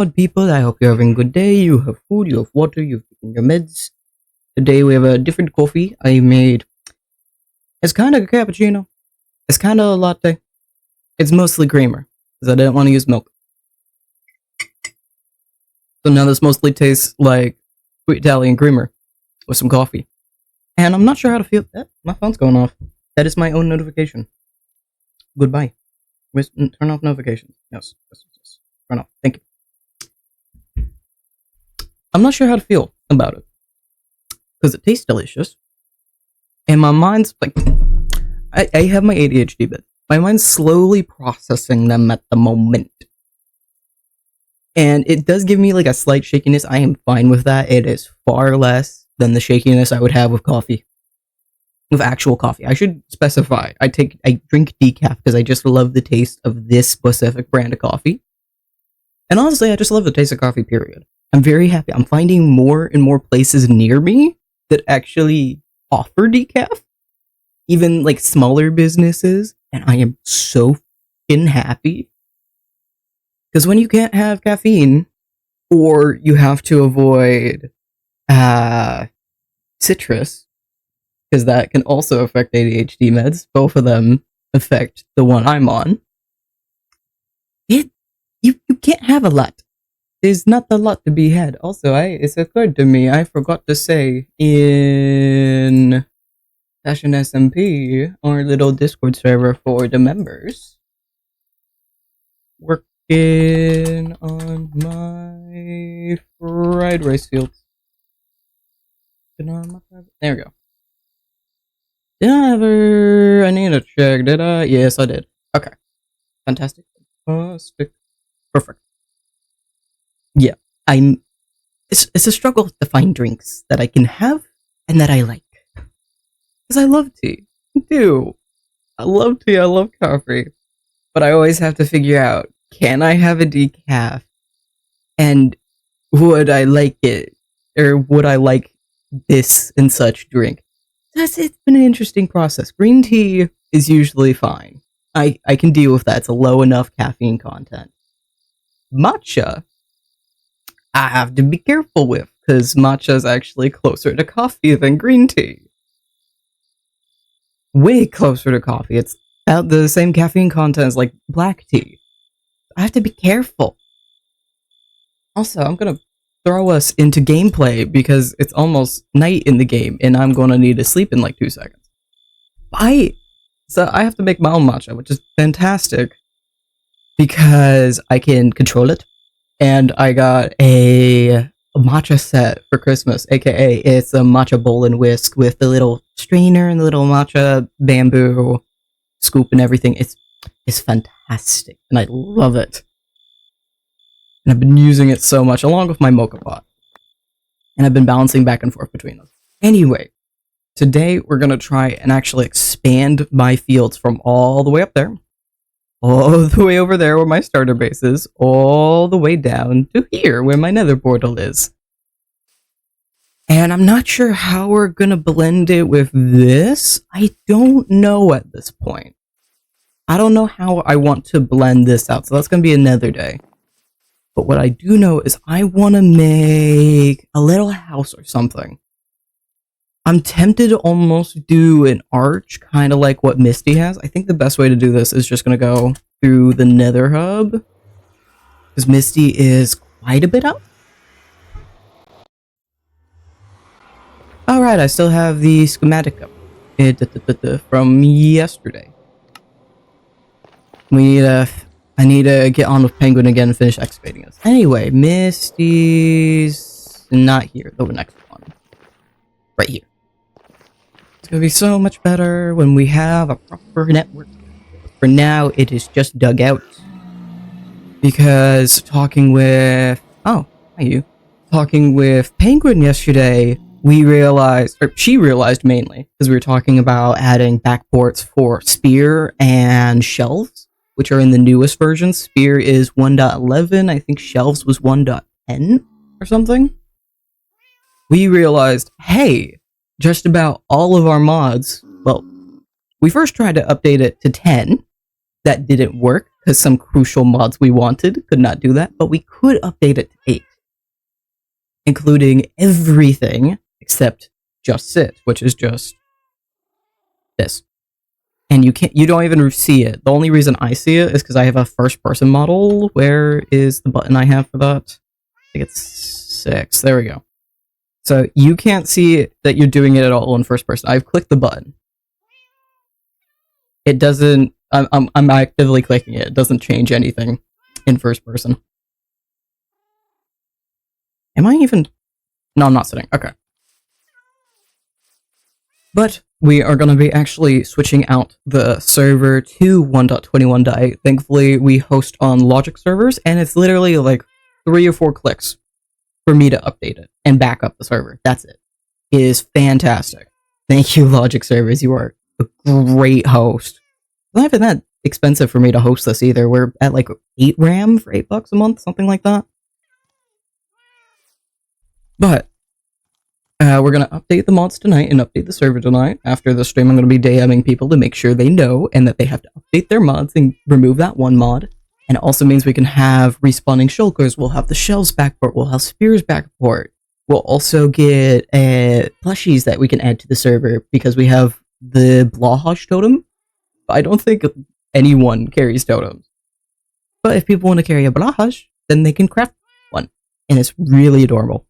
Good people, I hope you're having a good day. You have food, you have water, you've taken your meds. Today we have a different coffee I made. It's kind of a cappuccino. It's kind of a latte. It's mostly creamer, because I didn't want to use milk. So now this mostly tastes like sweet Italian creamer with some coffee. And I'm not sure how to feel. My phone's going off. That is my own notification. Goodbye. Turn off notifications. Yes. Turn off. Thank you. I'm not sure how to feel about it. Because it tastes delicious. And my mind's like... I have my ADHD bit. My mind's slowly processing them at the moment. And it does give me like a slight shakiness. I am fine with that. It is far less than the shakiness I would have with coffee. With actual coffee. I should specify. I drink decaf because I just love the taste of this specific brand of coffee. And honestly, I just love the taste of coffee, period. I'm very happy. I'm finding more and more places near me that actually offer decaf. Even like smaller businesses. And I am so f***ing happy. Because when you can't have caffeine, or you have to avoid citrus, because that can also affect ADHD meds, both of them affect the one I'm on, you can't have a lot. There's not a lot to be had. Also, it's occurred to me, I forgot to say, in Passion SMP, our little Discord server for the members, working on my fried rice fields. There we go. I need to check, did I? Yes, I did. Okay. Fantastic. Perfect. Yeah, it's a struggle to find drinks that I can have and that I like. Because I love tea. I do. I love tea, I love coffee. But I always have to figure out, can I have a decaf? And would I like it? Or would I like this and such drink? It's been an interesting process. Green tea is usually fine. I can deal with that. It's a low enough caffeine content. Matcha, I have to be careful with, because matcha is actually closer to coffee than green tea. Way closer to coffee. It's about the same caffeine content as like black tea. I have to be careful. Also, I'm gonna throw us into gameplay because it's almost night in the game and I'm gonna need to sleep in like 2 seconds. So I have to make my own matcha, which is fantastic because I can control it. And I got a matcha set for Christmas, aka it's a matcha bowl and whisk with the little strainer and the little matcha bamboo scoop and everything. It's fantastic and I love it. And I've been using it so much, along with my mocha pot. And I've been balancing back and forth between them. Anyway, today we're going to try and actually expand my fields from all the way up there, all the way over there where my starter base is, all the way down to here where my nether portal is. And I'm not sure how we're going to blend it with this. I don't know at this point. I don't know how I want to blend this out, so that's going to be another day. But what I do know is I want to make a little house or something. I'm tempted to almost do an arch, kind of like what Misty has. I think the best way to do this is just going to go through the nether hub. Because Misty is quite a bit up. Alright, I still have the schematic up. From yesterday. I need to get on with Penguin again and finish excavating this. Anyway, Misty's not here. The next one. Right here. It's gonna be so much better when we have a proper network. For now, it is just dug out. Because talking with... Oh, hi you. Talking with Penguin yesterday, we realized... Or she realized mainly, because we were talking about adding backports for spear and shelves, which are in the newest version. Spear is 1.11. I think Shelves was 1.10 or something. We realized, hey, just about all of our mods, well, we first tried to update it to 10. That didn't work. because some crucial mods we wanted could not do that, but we could update it to 8, including everything except just sit, which is just this. And you don't even see it. The only reason I see it is because I have a first person model. Where is the button I have for that? I think it's 6. There we go. So you can't see that you're doing it at all in first person. I've clicked the button. It doesn't. I'm actively clicking it. It doesn't change anything in first person. Am I even? No, I'm not sitting. Okay. But we are going to be actually switching out the server to 1.21.8. Thankfully, we host on Logic servers, and it's literally like 3 or 4 clicks for me to update it and back up the server. That's it. It is fantastic. Thank you, Logic servers. You are a great host. It's not even that expensive for me to host this either. We're at like 8 RAM for $8 a month, something like that. But we're going to update the mods tonight and update the server tonight. After the stream, I'm going to be DMing people to make sure they know and that they have to update their mods and remove that one mod. And it also means we can have respawning shulkers. We'll have the shells backport. We'll have spears backport. We'll also get plushies that we can add to the server because we have the Blahosh totem. I don't think anyone carries totems. But if people want to carry a Blahosh, then they can craft one. And it's really adorable.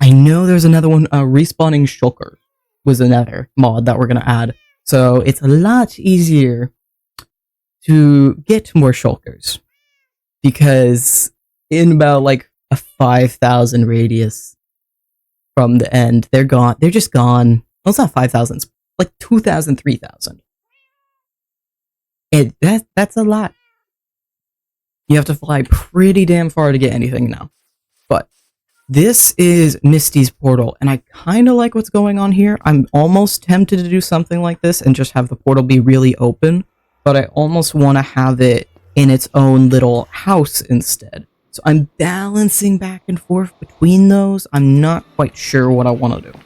I know there's another one, respawning shulker was another mod that we're going to add. So it's a lot easier to get more shulkers. Because in about like a 5,000 radius from the end, they're gone. They're just gone. Well, it's not 5,000, it's like 2,000, 3,000. And that's a lot. You have to fly pretty damn far to get anything now. But this is Misty's portal, and I kind of like what's going on here. I'm almost tempted to do something like this and just have the portal be really open, but I almost want to have it in its own little house instead. So I'm balancing back and forth between those. I'm not quite sure what I want to do.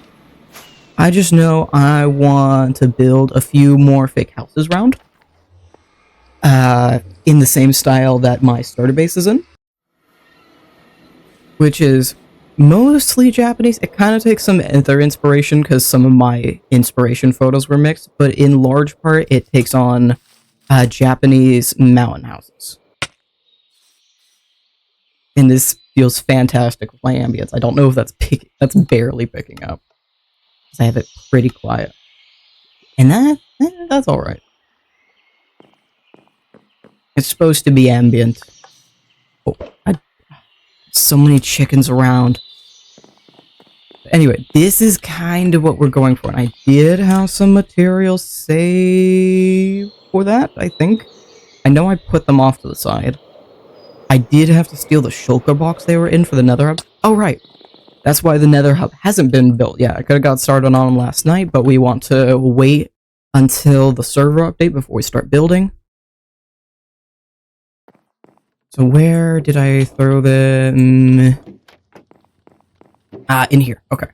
I just know I want to build a few more fake houses around. In the same style that my starter base is in. Which is mostly Japanese. It kind of takes some other inspiration because some of my inspiration photos were mixed, but in large part it takes on Japanese mountain houses. And this feels fantastic with my ambience. I don't know if that's barely picking up. Because I have it pretty quiet. And that's alright. It's supposed to be ambient. Oh, so many chickens around. Anyway, this is kind of what we're going for. And I did have some materials saved for that, I think. I know I put them off to the side. I did have to steal the shulker box they were in for the nether hub. Oh, right. That's why the nether hub hasn't been built. Yeah, I could have got started on them last night, but we want to wait until the server update before we start building. So where did I throw them? In here. Okay.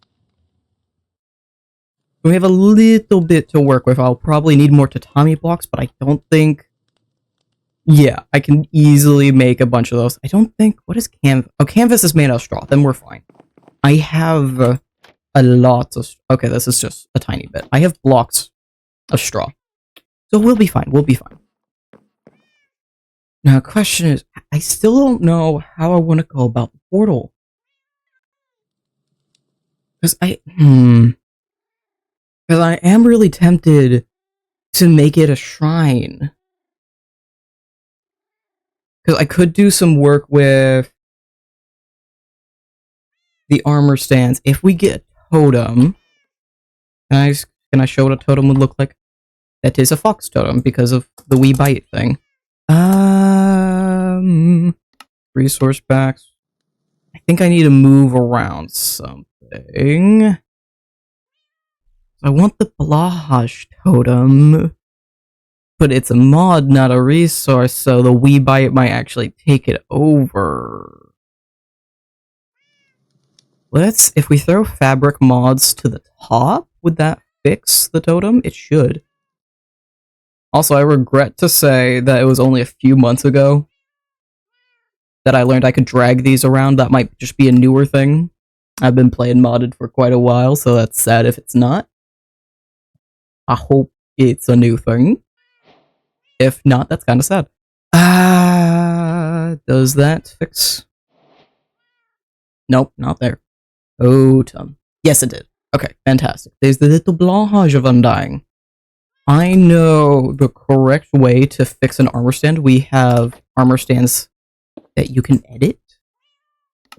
We have a little bit to work with. I'll probably need more tatami blocks, but I don't think... Yeah, I can easily make a bunch of those. I don't think... What is canvas? Oh, canvas is made out of straw. Then we're fine. I have a lot of... Okay, this is just a tiny bit. I have blocks of straw. So we'll be fine. We'll be fine. Now, the question is, I still don't know how I want to go about the portal. Because I am really tempted to make it a shrine. Because I could do some work with the armor stands. If we get a totem, can I show what a totem would look like? That is a fox totem because of the wee bite thing. Resource packs. I think I need to move around something. I want the Blahosh totem, but it's a mod, not a resource, so the wee bite might actually take it over. If we throw fabric mods to the top, would that fix the totem? It should. Also, I regret to say that it was only a few months ago that I learned I could drag these around. That might just be a newer thing. I've been playing modded for quite a while, so that's sad if it's not. I hope it's a new thing. If not, that's kind of sad. Does that fix? Nope, not there. Totem. Yes, it did. Okay, fantastic. There's the little blahage of undying. I know the correct way to fix an armor stand. We have armor stands that you can edit.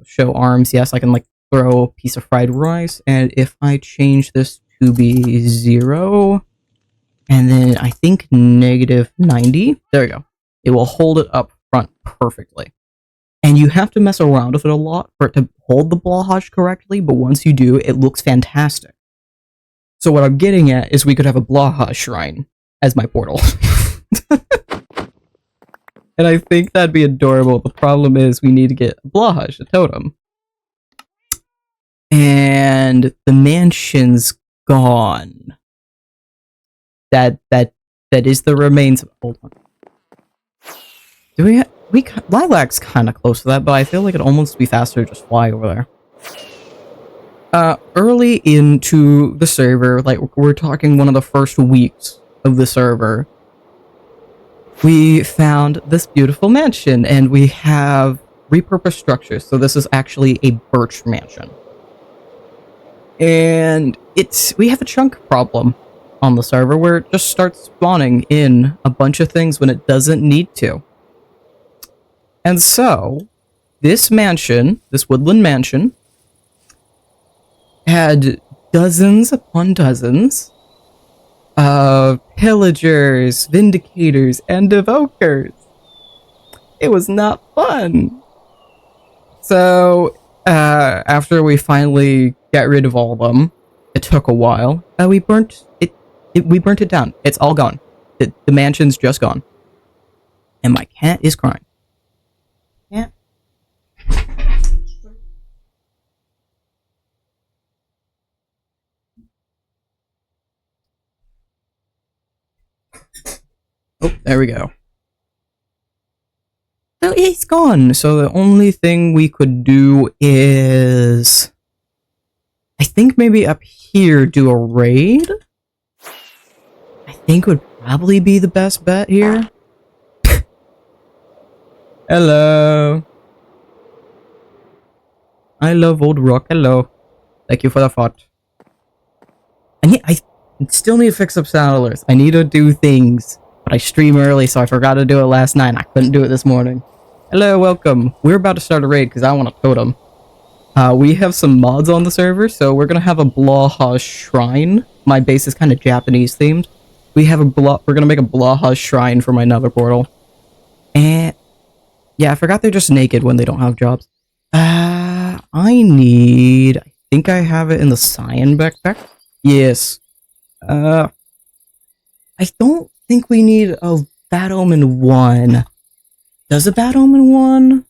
Show arms, yes, I can like throw a piece of fried rice, and if I change this to be 0, and then I think -90, there you go. It will hold it up front perfectly. And you have to mess around with it a lot for it to hold the blahage correctly, but once you do, it looks fantastic. So what I'm getting at is we could have a blahage shrine as my portal. And I think that'd be adorable. The problem is we need to get a blahage, a totem. And the mansion's gone. That is the remains of... Hold on. Do we have... Lilac's kind of close to that, but I feel like it'd almost be faster to just fly over there. Early into the server, like we're talking one of the first weeks of the server, we found this beautiful mansion, and we have repurposed structures. So this is actually a birch mansion. And we have a chunk problem on the server where it just starts spawning in a bunch of things when it doesn't need to. And so, this mansion, this woodland mansion, had dozens upon dozens of pillagers, vindicators, and evokers. It was not fun. So, after we finally got rid of all of them, it took a while. We burnt it down. It's all gone. The mansion's just gone. And my cat is crying. Yeah. Oh, there we go. So it's gone. So the only thing we could do is... I think maybe up here do a raid? I think would probably be the best bet here. Hello. I love old rock. Hello. Thank you for the thought. I still need to fix up sound alerts. I need to do things. But I stream early, so I forgot to do it last night. I couldn't do it this morning. Hello, welcome. We're about to start a raid because I want a totem. We have some mods on the server, so we're gonna have a blahage shrine. My base is kind of Japanese themed. We're gonna make a blahage shrine for my nether portal. And yeah, I forgot they're just naked when they don't have jobs. I think I have it in the cyan backpack. Yes. I don't think we need a Bad Omen 1. Does a Bad Omen 1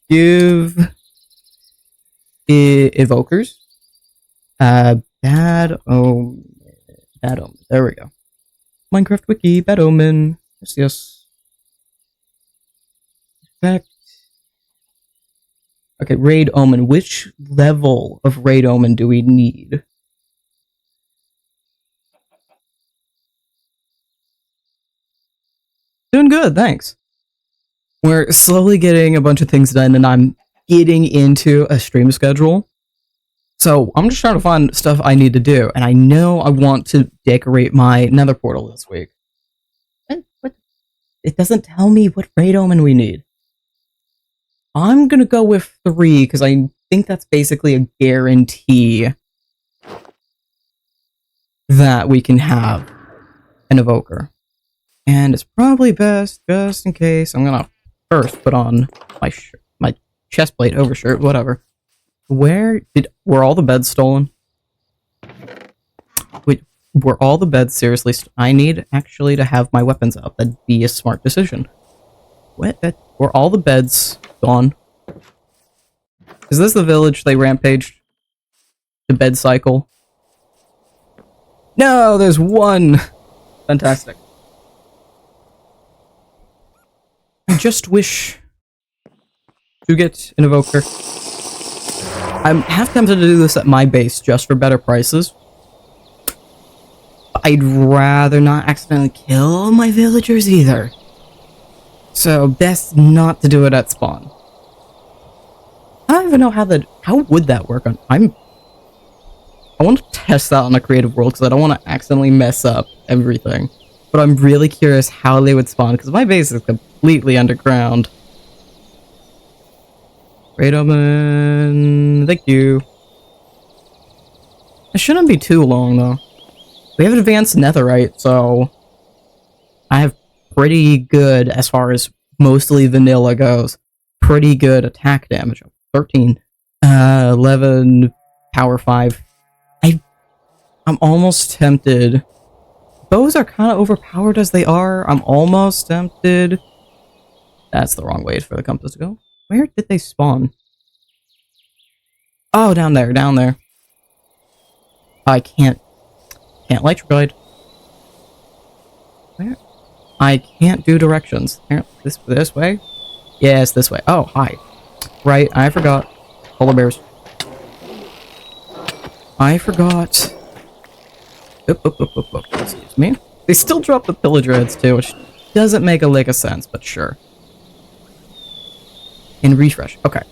give evokers? Bad Omen. There we go. Minecraft Wiki, Bad Omen. Yes. Effect. Okay, Raid Omen. Which level of Raid Omen do we need? Doing good, thanks. We're slowly getting a bunch of things done, and I'm getting into a stream schedule. So I'm just trying to find stuff I need to do, and I know I want to decorate my nether portal this week. What? It doesn't tell me what Raid Omen we need. I'm gonna go with 3, because I think that's basically a guarantee that we can have an evoker. And it's probably best, just in case, I'm gonna first put on my chestplate, overshirt, whatever. Were all the beds stolen? Wait, were all the beds seriously I need actually to have my weapons up. That'd be a smart decision. What? Were all the beds gone? Is this the village they rampaged? The bed cycle? No, there's one! Fantastic. I just wish to get an evoker. I'm half tempted to do this at my base just for better prices. But I'd rather not accidentally kill my villagers either. So best not to do it at spawn. I don't even know how would that work on I want to test that on a creative world because I don't want to accidentally mess up everything. But I'm really curious how they would spawn because my base is completely underground. Great omen. Thank you. It shouldn't be too long though. We have advanced netherite, so I have pretty good as far as mostly vanilla goes. Pretty good attack damage. 13. 11 power 5. I'm almost tempted. Bows are kind of overpowered as they are. I'm almost tempted. That's the wrong way for the compass to go. Where did they spawn? Oh, down there, down there. I can't electric. Where? I can't do directions. This way? Yes, this way. Oh, hi. Right, I forgot. Polar bears. I forgot. Excuse me. They still drop the pillager heads too, which doesn't make a lick of sense, but sure. And refresh. Okay.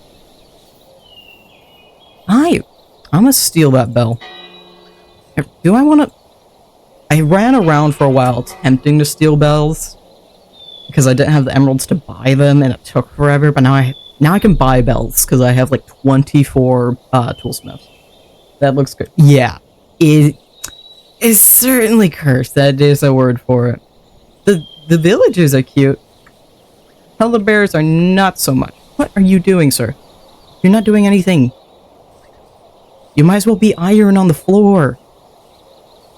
I'm gonna steal that bell. Do I want to... I ran around for a while attempting to steal bells because I didn't have the emeralds to buy them and it took forever, but now I can buy bells because I have like 24 toolsmiths. That looks good. Yeah. It is certainly cursed. That is a word for it. The villagers are cute. Polar bears are not so much. What are you doing, sir? You're not doing anything. You might as well be iron on the floor.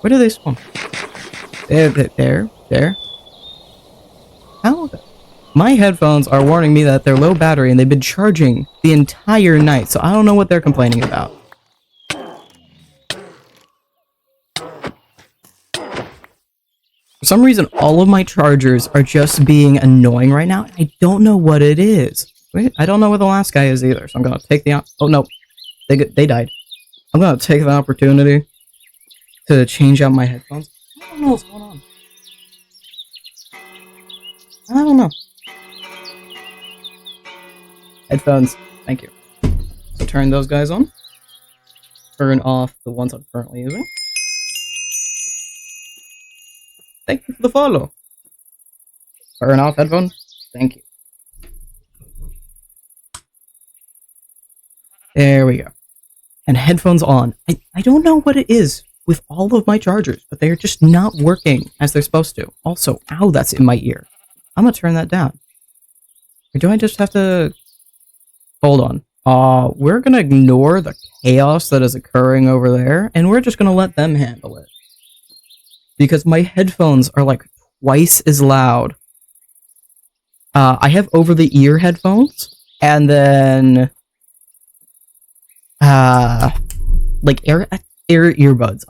Where do they spawn? There. How? My headphones are warning me that they're low battery and they've been charging the entire night, so I don't know what they're complaining about. For some reason, all of my chargers are just being annoying right now. I don't know what it is. Wait, I don't know where the last guy is either, so I'm gonna take the... Oh, no. They died. I'm gonna take the opportunity to change out my headphones. I don't know what's going on. I don't know. Headphones. Thank you. So turn those guys on. Turn off the ones I'm currently using. Thank you for the follow. Turn off headphones. Thank you. There we go. And headphones on. I don't know what it is with all of my chargers, but they are just not working as they're supposed to. Also, ow, that's in my ear. I'm gonna turn that down. Or do I just have to... Hold on. We're gonna ignore the chaos that is occurring over there, and we're just gonna let them handle it. Because my headphones are like twice as loud. I have over-the-ear headphones, and then... like air earbuds.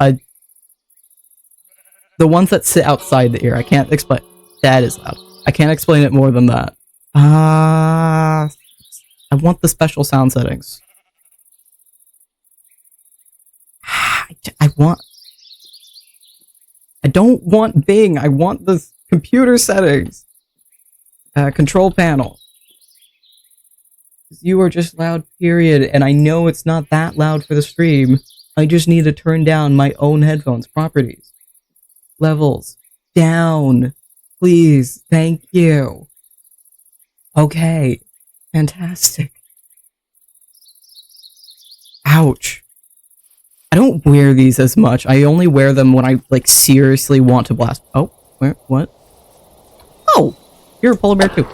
The ones that sit outside the ear. I can't explain. That is loud. I can't explain it more than that. I want the special sound settings. I don't want Bing. I want the computer settings. Control panel. You are just loud, period, and I know it's not that loud for the stream. I just need to turn down my own headphones. Properties. Levels. Down. Please. Thank you. Okay. Fantastic. Ouch. I don't wear these as much. I only wear them when I, like, seriously want to blast. Oh, where? What? Oh! You're a polar bear, too.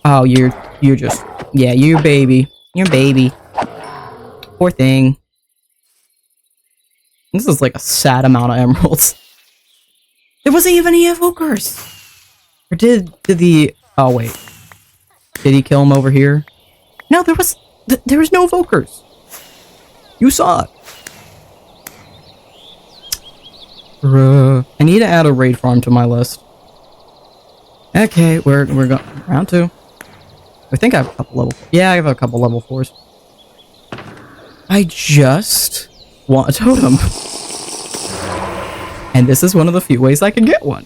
Oh, you're just... Yeah, you're baby. You're baby. Poor thing. This is like a sad amount of emeralds. There wasn't even any evokers! Or did the... Oh, wait. Did he kill him over here? No, there was no evokers. You saw it. I need to add a raid farm to my list. Okay, we're going round 2. I think I have a couple level 4. Yeah, I have a couple level 4s. I just want a totem. And this is one of the few ways I can get one.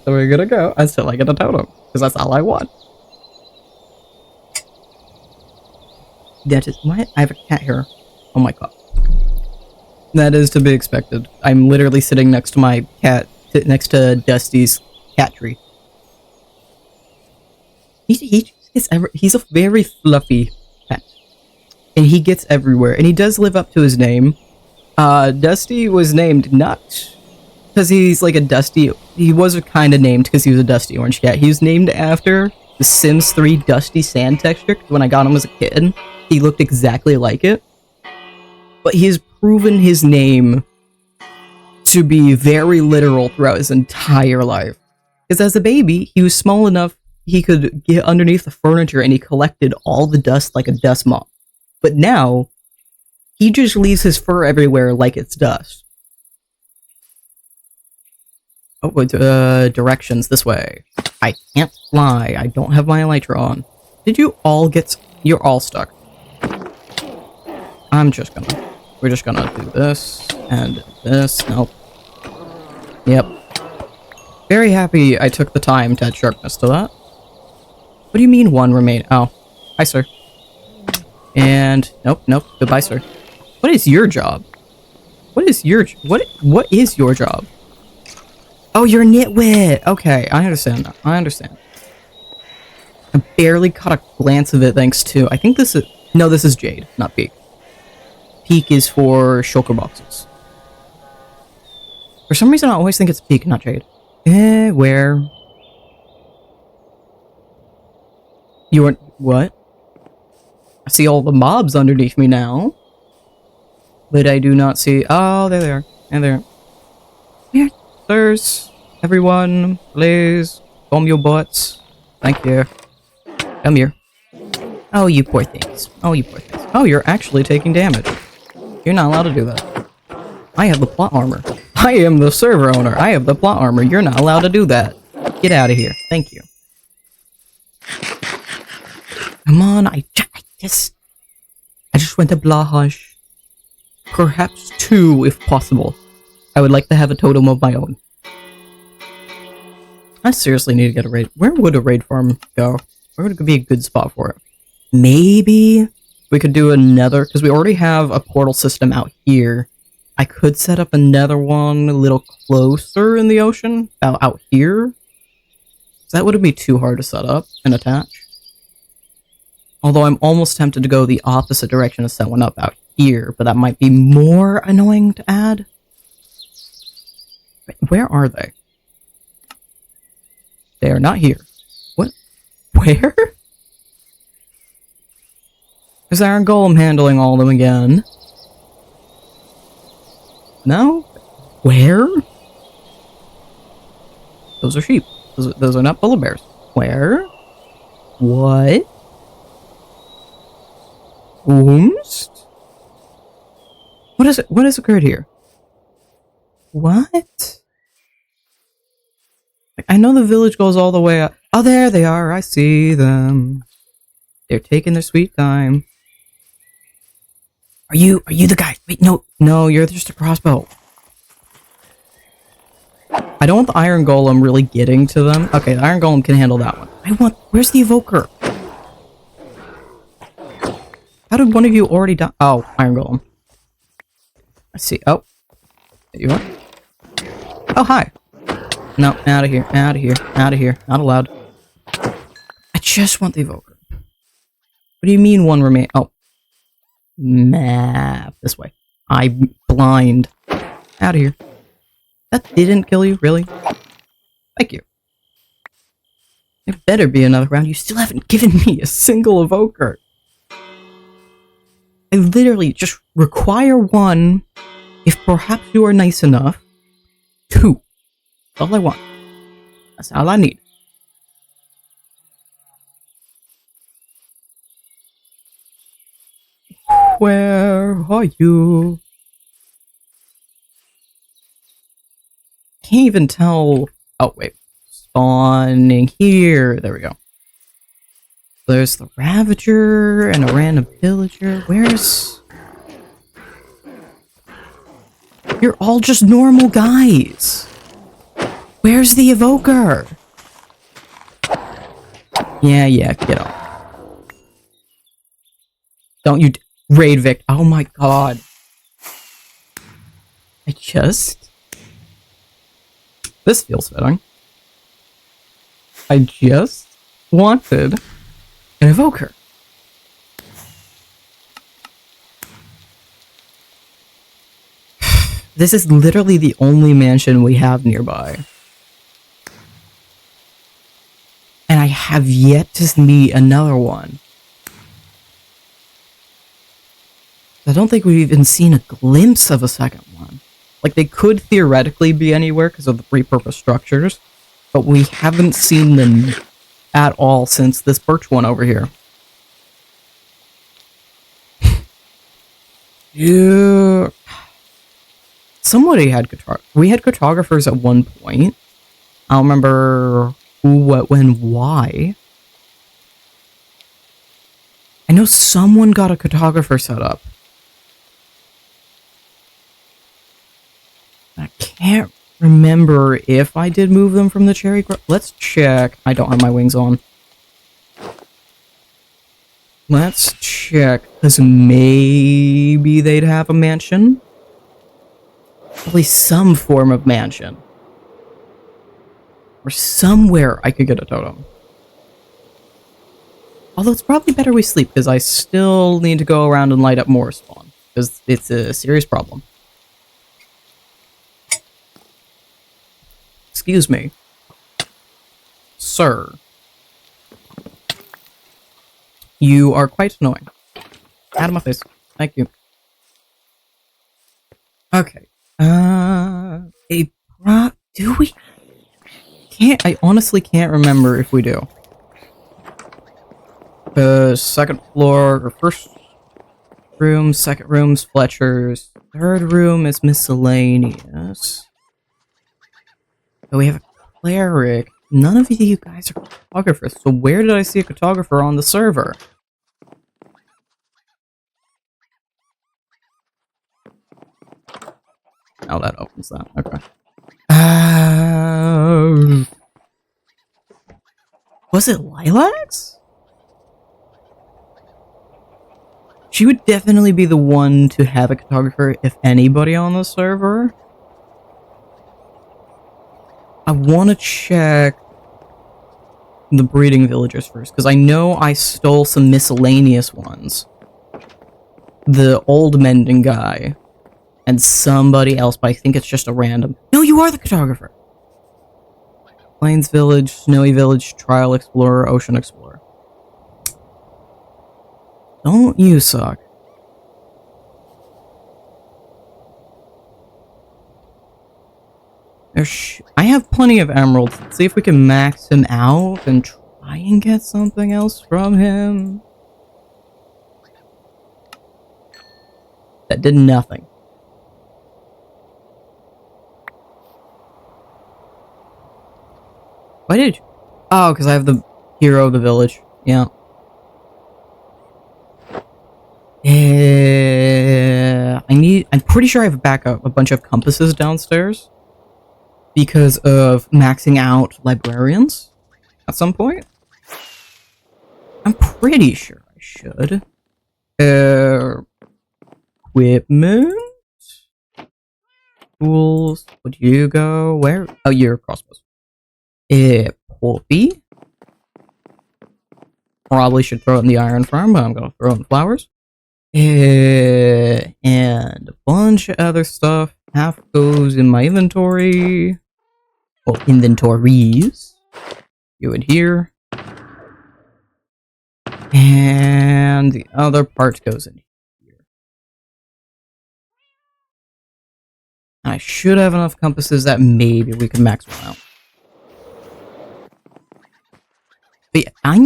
So we're gonna go until I get a totem. Because that's all I want. That is what? I have a cat here. Oh my god. That is to be expected. I'm literally sitting next to my cat, next to Dusty's cat tree. He gets he's a very fluffy pet. And he gets everywhere. And he does live up to his name. Dusty was named not because he's like a dusty. He was kind of named because he was a dusty orange cat. He was named after the Sims 3 dusty sand texture. When I got him as a kid, he looked exactly like it. But he has proven his name to be very literal throughout his entire life. Because as a baby, he was small enough he could get underneath the furniture and he collected all the dust like a dust mop. But now, he just leaves his fur everywhere like it's dust. Oh, directions this way. I can't fly. I don't have my elytra on. Did you all get... You're all stuck. We're just gonna do this and this. Nope. Yep. Very happy I took the time to add sharpness to that. What do you mean one remain? Oh. Hi, sir. And... Nope. Goodbye, sir. What is your job? What is your job? Oh, you're a nitwit! Okay, I understand that. I understand. I barely caught a glance of it thanks to... I think this is... No, this is Jade, not Peak. Peak is for shulker boxes. For some reason, I always think it's Peak, not Jade. Where? You are... What? I see all the mobs underneath me now. But I do not see... Oh, there they are. And there. Here. Sirs. Everyone, please. Comb your butts. Thank you. Come here. Oh, you poor things. Oh, you poor things. Oh, you're actually taking damage. You're not allowed to do that. I have the plot armor. I am the server owner. I have the plot armor. You're not allowed to do that. Get out of here. Thank you. Come on, I just went to Blahosh. Perhaps 2, if possible. I would like to have a totem of my own. I seriously need to get a raid. Where would a raid farm go? Where would it be a good spot for it? Maybe we could do a nether, because we already have a portal system out here. I could set up another one a little closer in the ocean, out here. That wouldn't be too hard to set up and attach. Although I'm almost tempted to go the opposite direction and set one up out here, but that might be more annoying to add. Wait, where are they? They are not here. What? Where? Is Iron Golem handling all of them again? No? Where? Those are sheep. Those are not polar bears. Where? What? Ooms? What is it? What has occurred here? What? I know the village goes all the way up. Oh, there they are. I see them. They're taking their sweet time. Are you the guy? Wait, no, you're just a crossbow. I don't want the Iron Golem really getting to them. Okay, the Iron Golem can handle that one. Where's the Evoker? How did one of you already die? Oh, Iron Golem. I see. Oh. There you are. Oh, hi. No, out of here, out of here, out of here. Not allowed. I just want the Evoker. What do you mean one remain? Oh. Map. This way. I'm blind. Out of here. That didn't kill you, really? Thank you. There better be another round. You still haven't given me a single Evoker. I literally just require one, if perhaps you are nice enough. 2. That's all I want. That's all I need. Where are you? Can't even tell. Oh, wait. spawning here. There we go. There's the Ravager and a random villager. Where's... You're all just normal guys. Where's the Evoker? Yeah, get off. Don't you raid Vic. Oh my god. This feels fitting. I just wanted an Evoker. This is literally the only mansion we have nearby. And I have yet to meet another one. I don't think we've even seen a glimpse of a second one. Like, they could theoretically be anywhere because of the repurposed structures, but we haven't seen them at all since this birch one over here. Yeah. Somebody had we had cartographers at one point. I don't remember who, what, when, why. I know someone got a cartographer set up. I can't remember if I did move them from the cherry grove. Let's check. I don't have my wings on. Let's check, because maybe they'd have a mansion. At least some form of mansion. Or somewhere I could get a totem. Although it's probably better we sleep, because I still need to go around and light up more spawn. Because it's a serious problem. Excuse me. Sir. You are quite annoying. Out of my face. Thank you. Okay. Do we? I honestly can't remember if we do. Second floor, or first room, second room's Fletcher's, third room is miscellaneous. So we have a cleric. None of you guys are cartographers, so where did I see a cartographer on the server? Oh, that opens that. Okay. Was it Lilacs? She would definitely be the one to have a cartographer if anybody on the server. I want to check the breeding villagers first, because I know I stole some miscellaneous ones. The old mending guy. And somebody else, but I think it's just a random... No, you are the cartographer! Plains Village, Snowy Village, Trial Explorer, Ocean Explorer. Don't you suck. I have plenty of emeralds. Let's see if we can max him out and try and get something else from him. That did nothing. Why did you? Oh, because I have the hero of the village. Yeah. I'm pretty sure I have a bunch of compasses downstairs. Because of maxing out librarians at some point. I'm pretty sure I should. Equipment? Tools. Would you go? Where? Oh, you're crossbows. Poppy. Probably should throw it in the iron farm, but I'm gonna throw it in flowers. And a bunch of other stuff. Half goes in my inventory. Well, inventories. You in here. And the other part goes in here. I should have enough compasses that maybe we can max one out. But yeah, I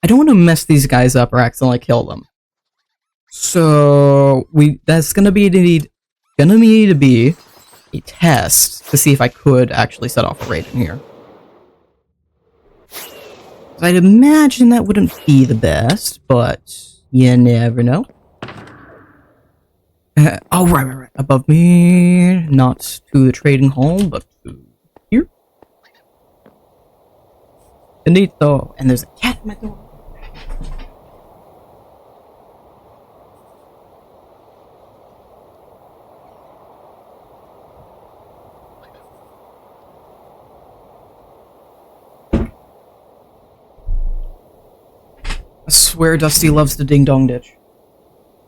don't want to mess these guys up or accidentally kill them. So that's gonna need to be a test to see if I could actually set off a raid in here. I'd imagine that wouldn't be the best, but you never know. Oh, right. Above me. Not to the trading hall, but to here. Benito. And there's a cat at my door. I swear Dusty loves the ding-dong ditch.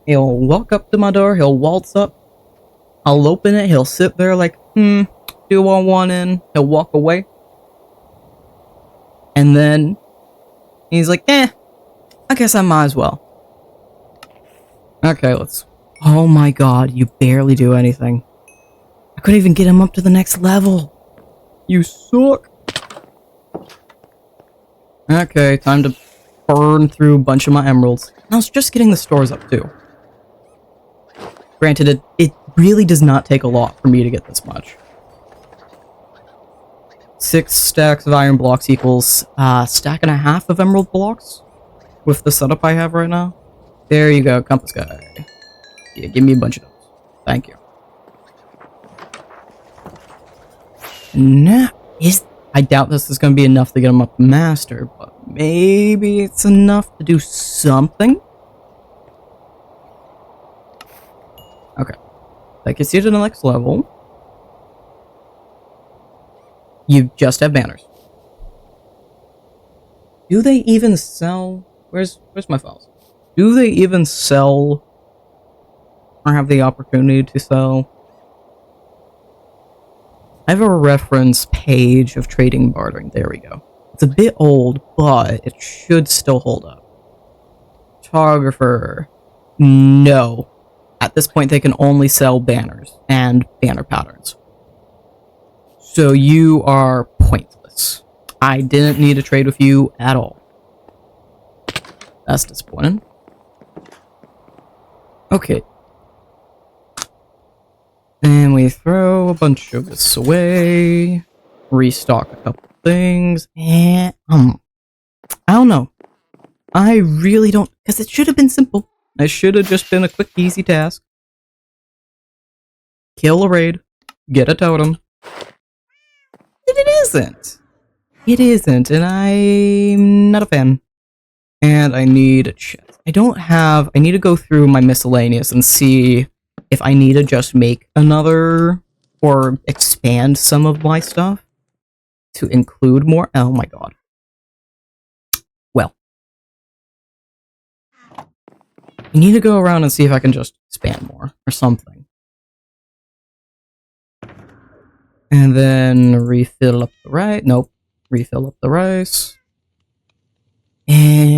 He'll walk up to my door, he'll waltz up, I'll open it, he'll sit there like, do I want in? He'll walk away. And then, he's like, I guess I might as well. Okay, let's... Oh my god, you barely do anything. I couldn't even get him up to the next level. You suck. Okay, time to burn through a bunch of my emeralds. And I was just getting the stores up too. Granted, it really does not take a lot for me to get this much. 6 stacks of iron blocks equals a stack and a half of emerald blocks with the setup I have right now. There you go, compass guy. Yeah, give me a bunch of those. Thank you. Nah, I doubt this is going to be enough to get him up to master, but maybe it's enough to do something. Okay. That gets you to the next level. You just have banners. Do they even sell... Where's my files? Do they even sell... or have the opportunity to sell... I have a reference page of trading bartering. There we go. It's a bit old, but it should still hold up. Photographer. No. At this point, they can only sell banners and banner patterns. So you are pointless. I didn't need to trade with you at all. That's disappointing. Okay. Then we throw a bunch of this away. Restock a couple things. And, I don't know. I really don't, because it should have been simple. It should have just been a quick, easy task. Kill a raid. Get a totem. And it isn't. It isn't, and I'm not a fan. And I need a chest. I need to go through my miscellaneous and see if I need to just make another or expand some of my stuff to include more. Oh my god. Well. I need to go around and see if I can just expand more or something. And then refill up the rice. Nope. Refill up the rice. And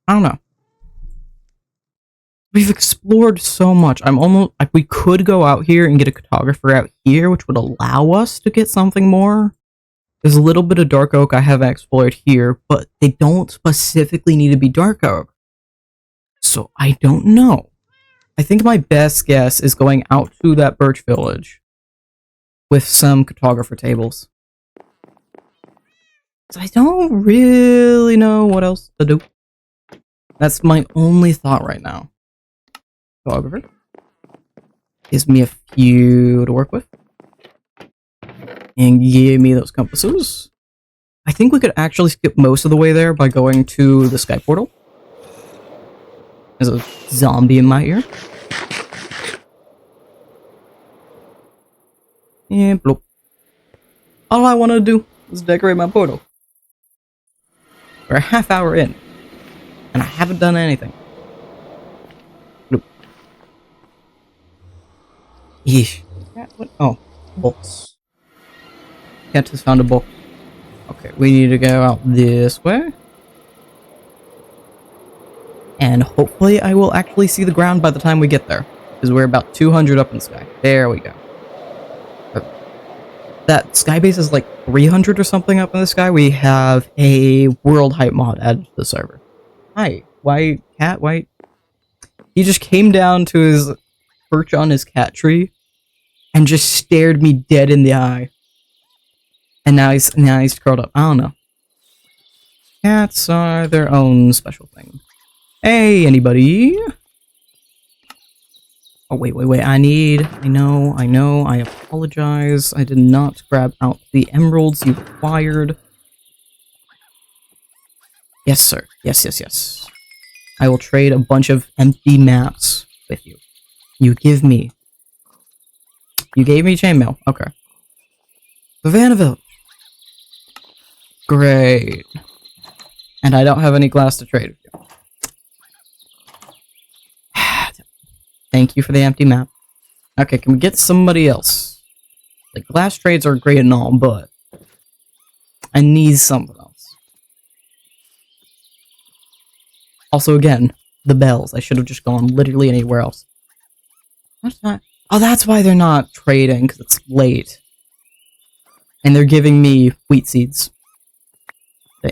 I don't know. We've explored so much. I'm almost like we could go out here and get a cartographer out here, which would allow us to get something more. There's a little bit of dark oak I haven't explored here, but they don't specifically need to be dark oak. So I don't know. I think my best guess is going out to that birch village with some cartographer tables. So I don't really know what else to do. That's my only thought right now. Cartographer gives me a few to work with. And give me those compasses. I think we could actually skip most of the way there by going to the sky portal. There's a zombie in my ear. And bloop. All I want to do is decorate my portal. We're a half hour in. And I haven't done anything. Bloop. Yeesh. Oh, books. Cat has found a book. Okay, we need to go out this way. And hopefully I will actually see the ground by the time we get there. Because we're about 200 up in the sky. There we go. That sky base is like 300 or something up in the sky. We have a world height mod added to the server. Hi. Why, cat? Why? He just came down to his perch on his cat tree and just stared me dead in the eye. And now he's curled up. I don't know. Cats are their own special thing. Hey, anybody? Oh, wait. I know. I apologize. I did not grab out the emeralds you required. Yes, sir. Yes. I will trade a bunch of empty maps with you. You gave me chainmail. Okay. Savannah Village. Great. And I don't have any glass to trade with you. Thank you for the empty map. Okay, can we get somebody else? Like, glass trades are great and all, but I need something else. Also, again, the bells. I should have just gone literally anywhere else. What's that? Oh, that's why they're not trading, because it's late. And they're giving me wheat seeds.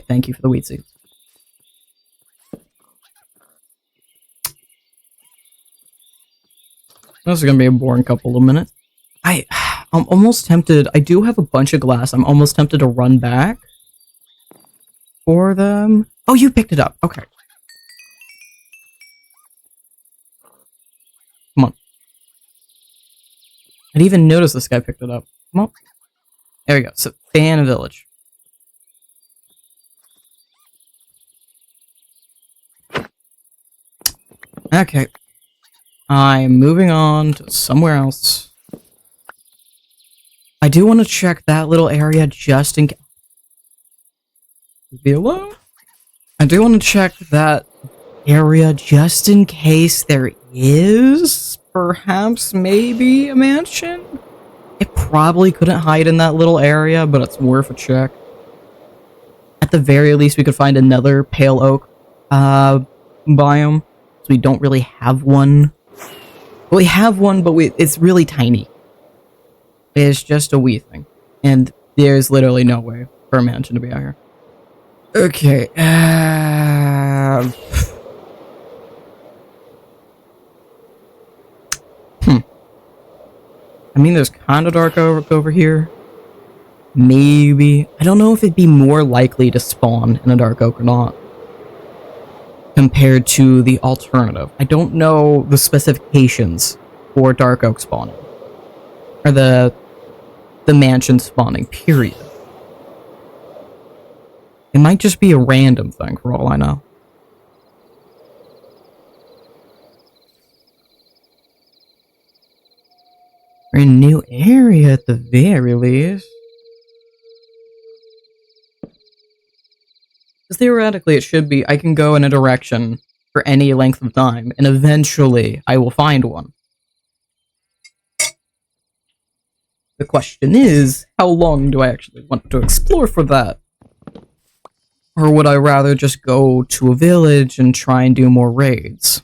Thank you for the wheat seeds. This is gonna be a boring couple of minutes. I'm almost tempted. I do have a bunch of glass. I'm almost tempted to run back for them. Oh, you picked it up. Okay. Come on. I didn't even notice this guy picked it up. Come on. There we go. So, Savannah Village. Okay. I'm moving on to somewhere else. I do want to check that little area just in case. Be alone? I do want to check that area just in case there is perhaps maybe a mansion. It probably couldn't hide in that little area, but it's worth a check. At the very least, we could find another pale oak biome. So we don't really have one. Well, we have one, but it's really tiny. It's just a wee thing. And there's literally no way for a mansion to be out here. Okay. I mean, there's kind of dark over here. Maybe. I don't know if it'd be more likely to spawn in a dark oak or not, compared to the alternative. I don't know the specifications for dark oak spawning. Or the mansion spawning, period. It might just be a random thing for all I know. We're in a new area at the very least. Because theoretically it should be, I can go in a direction for any length of time, and eventually I will find one. The question is, how long do I actually want to explore for that? Or would I rather just go to a village and try and do more raids?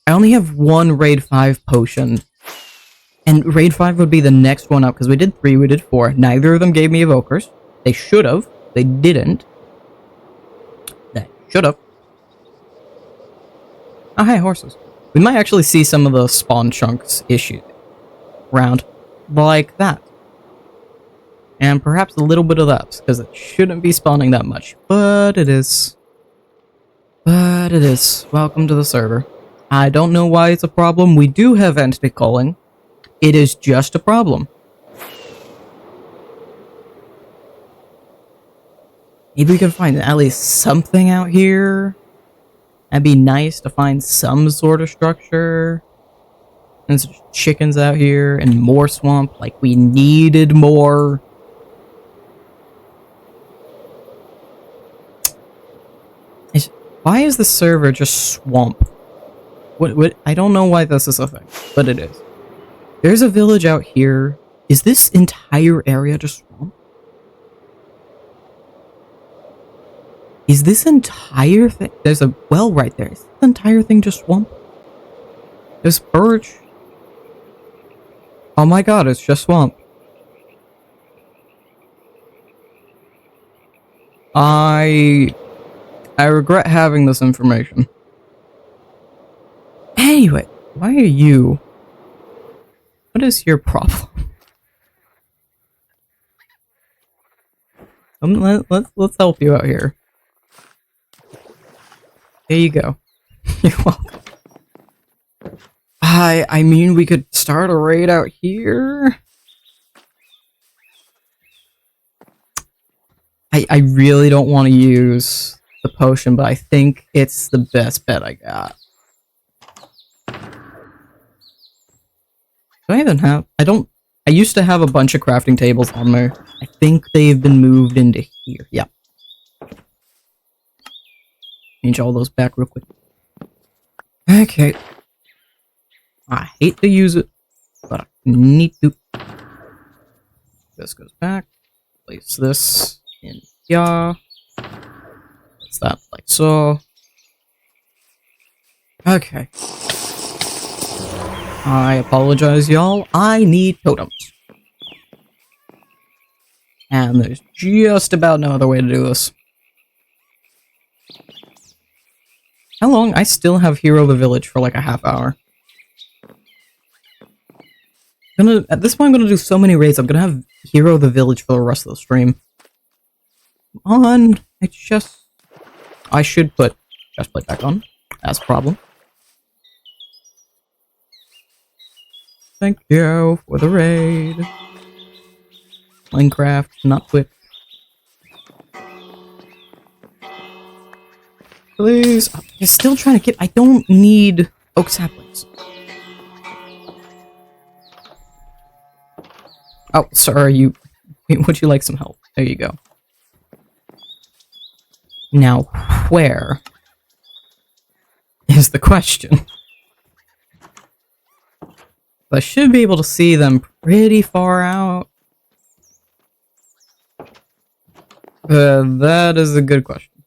I only have one raid 5 potion. And raid 5 would be the next one up, because we did 3, we did 4. Neither of them gave me evokers. They should have. They didn't. They should have. Oh, hey, horses. We might actually see some of the spawn chunks issued around like that. And perhaps a little bit of that, because it shouldn't be spawning that much. But it is. But it is. Welcome to the server. I don't know why it's a problem. We do have entity calling. It is just a problem. Maybe we can find at least something out here. That'd be nice to find some sort of structure. And some chickens out here and more swamp. Like, we needed more. Why is the server just swamp? What? I don't know why this is a thing, but it is. There's a village out here. Is this entire area just swamp? Is this entire thing... There's a well right there. Is this entire thing just swamp? There's birch. Oh my god, it's just swamp. I regret having this information. Anyway, why are you... What is your problem? Let's help you out here. There you go. You're welcome. I mean, we could start a raid out here. I really don't want to use the potion, but I think it's the best bet I got. Do I even have... I used to have a bunch of crafting tables on there. I think they've been moved into here. Yeah. Change all those back real quick. Okay. I hate to use it, but I need to. This goes back. Place this in here. Place that like so. Okay. I apologize, y'all. I need totems. And there's just about no other way to do this. How long? I still have Hero the Village for like a half hour. At this point, I'm gonna do so many raids. I'm gonna have Hero the Village for the rest of the stream. Come on, I should put chestplate back on. That's a problem. Thank you for the raid. Minecraft, not quick. Please. You're still trying to get. I don't need oak saplings. Oh, sir, would you like some help? There you go. Now, where is the question? I should be able to see them pretty far out. That is a good question.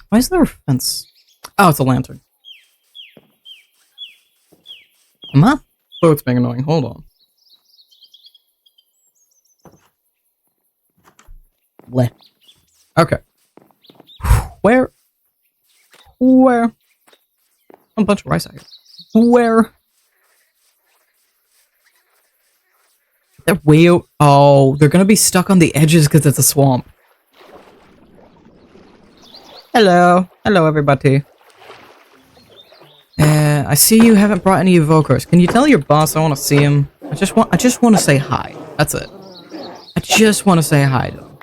Why is there a fence? Oh, it's a lantern. My boat's being annoying. Hold on. Left. Okay. Where? A bunch of rice out here. Where? They're way out. Oh, they're gonna be stuck on the edges because it's a swamp. Hello. Hello, everybody. I see you haven't brought any evokers. Can you tell your boss I want to see him? I just want to say hi. That's it. I just want to say hi to him.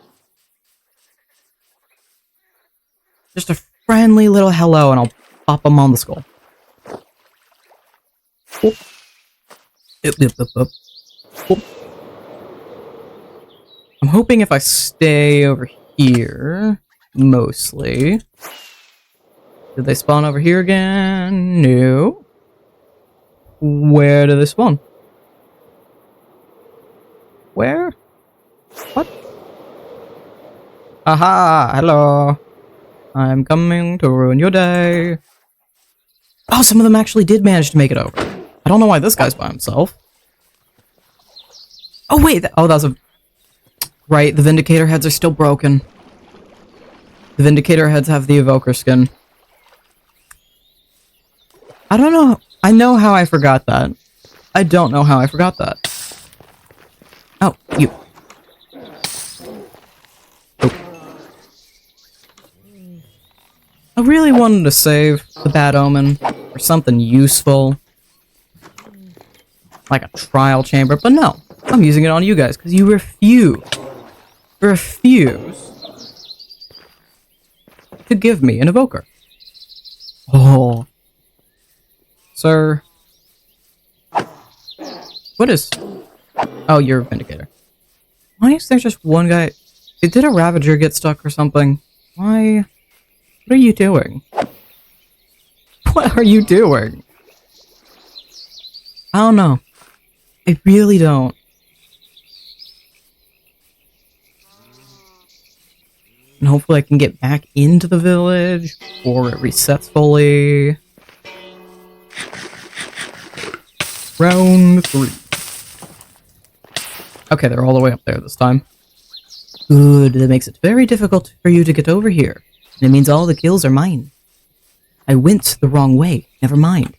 Just a friendly little hello, and I'll pop him on the skull. Oop. Oop, oop, oop, oop. Oop. I'm hoping if I stay over here, mostly. Did they spawn over here again? No. Where did they spawn? Where? What? Aha! Hello! I'm coming to ruin your day. Oh, some of them actually did manage to make it over. I don't know why this guy's by himself. Oh, wait! Oh, that was a... Right, the Vindicator heads are still broken. The Vindicator heads have the Evoker skin. I don't know. I know how I forgot that. I don't know how I forgot that. Oh, you. Oh. I really wanted to save the Bad Omen for something useful. Like a trial chamber, but no. I'm using it on you guys, because you refuse to give me an Evoker. Oh. Sir. What is... Oh, you're a Vindicator. Why is there just one guy... Did a Ravager get stuck or something? Why... What are you doing? What are you doing? I don't know. I really don't. And hopefully I can get back into the village, or it resets fully. Round 3. Okay, they're all the way up there this time. Good, that makes it very difficult for you to get over here. And it means all the kills are mine. I went the wrong way. Never mind.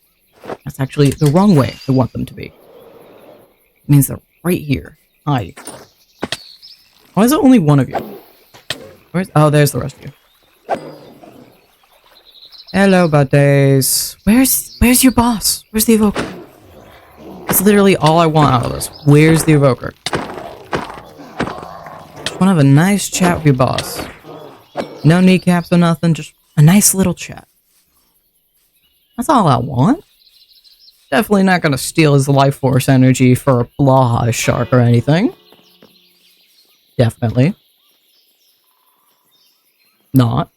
That's actually the wrong way I want them to be. It means they're right here. Hi. Why is it only one of you? Oh, there's the rest of you. Hello, buddies. Where's your boss? Where's the evoker? That's literally all I want out of this. Where's the evoker? Just want to have a nice chat with your boss. No kneecaps or nothing, just a nice little chat. That's all I want. Definitely not gonna steal his life force energy for a Blaha shark or anything. Definitely. Not.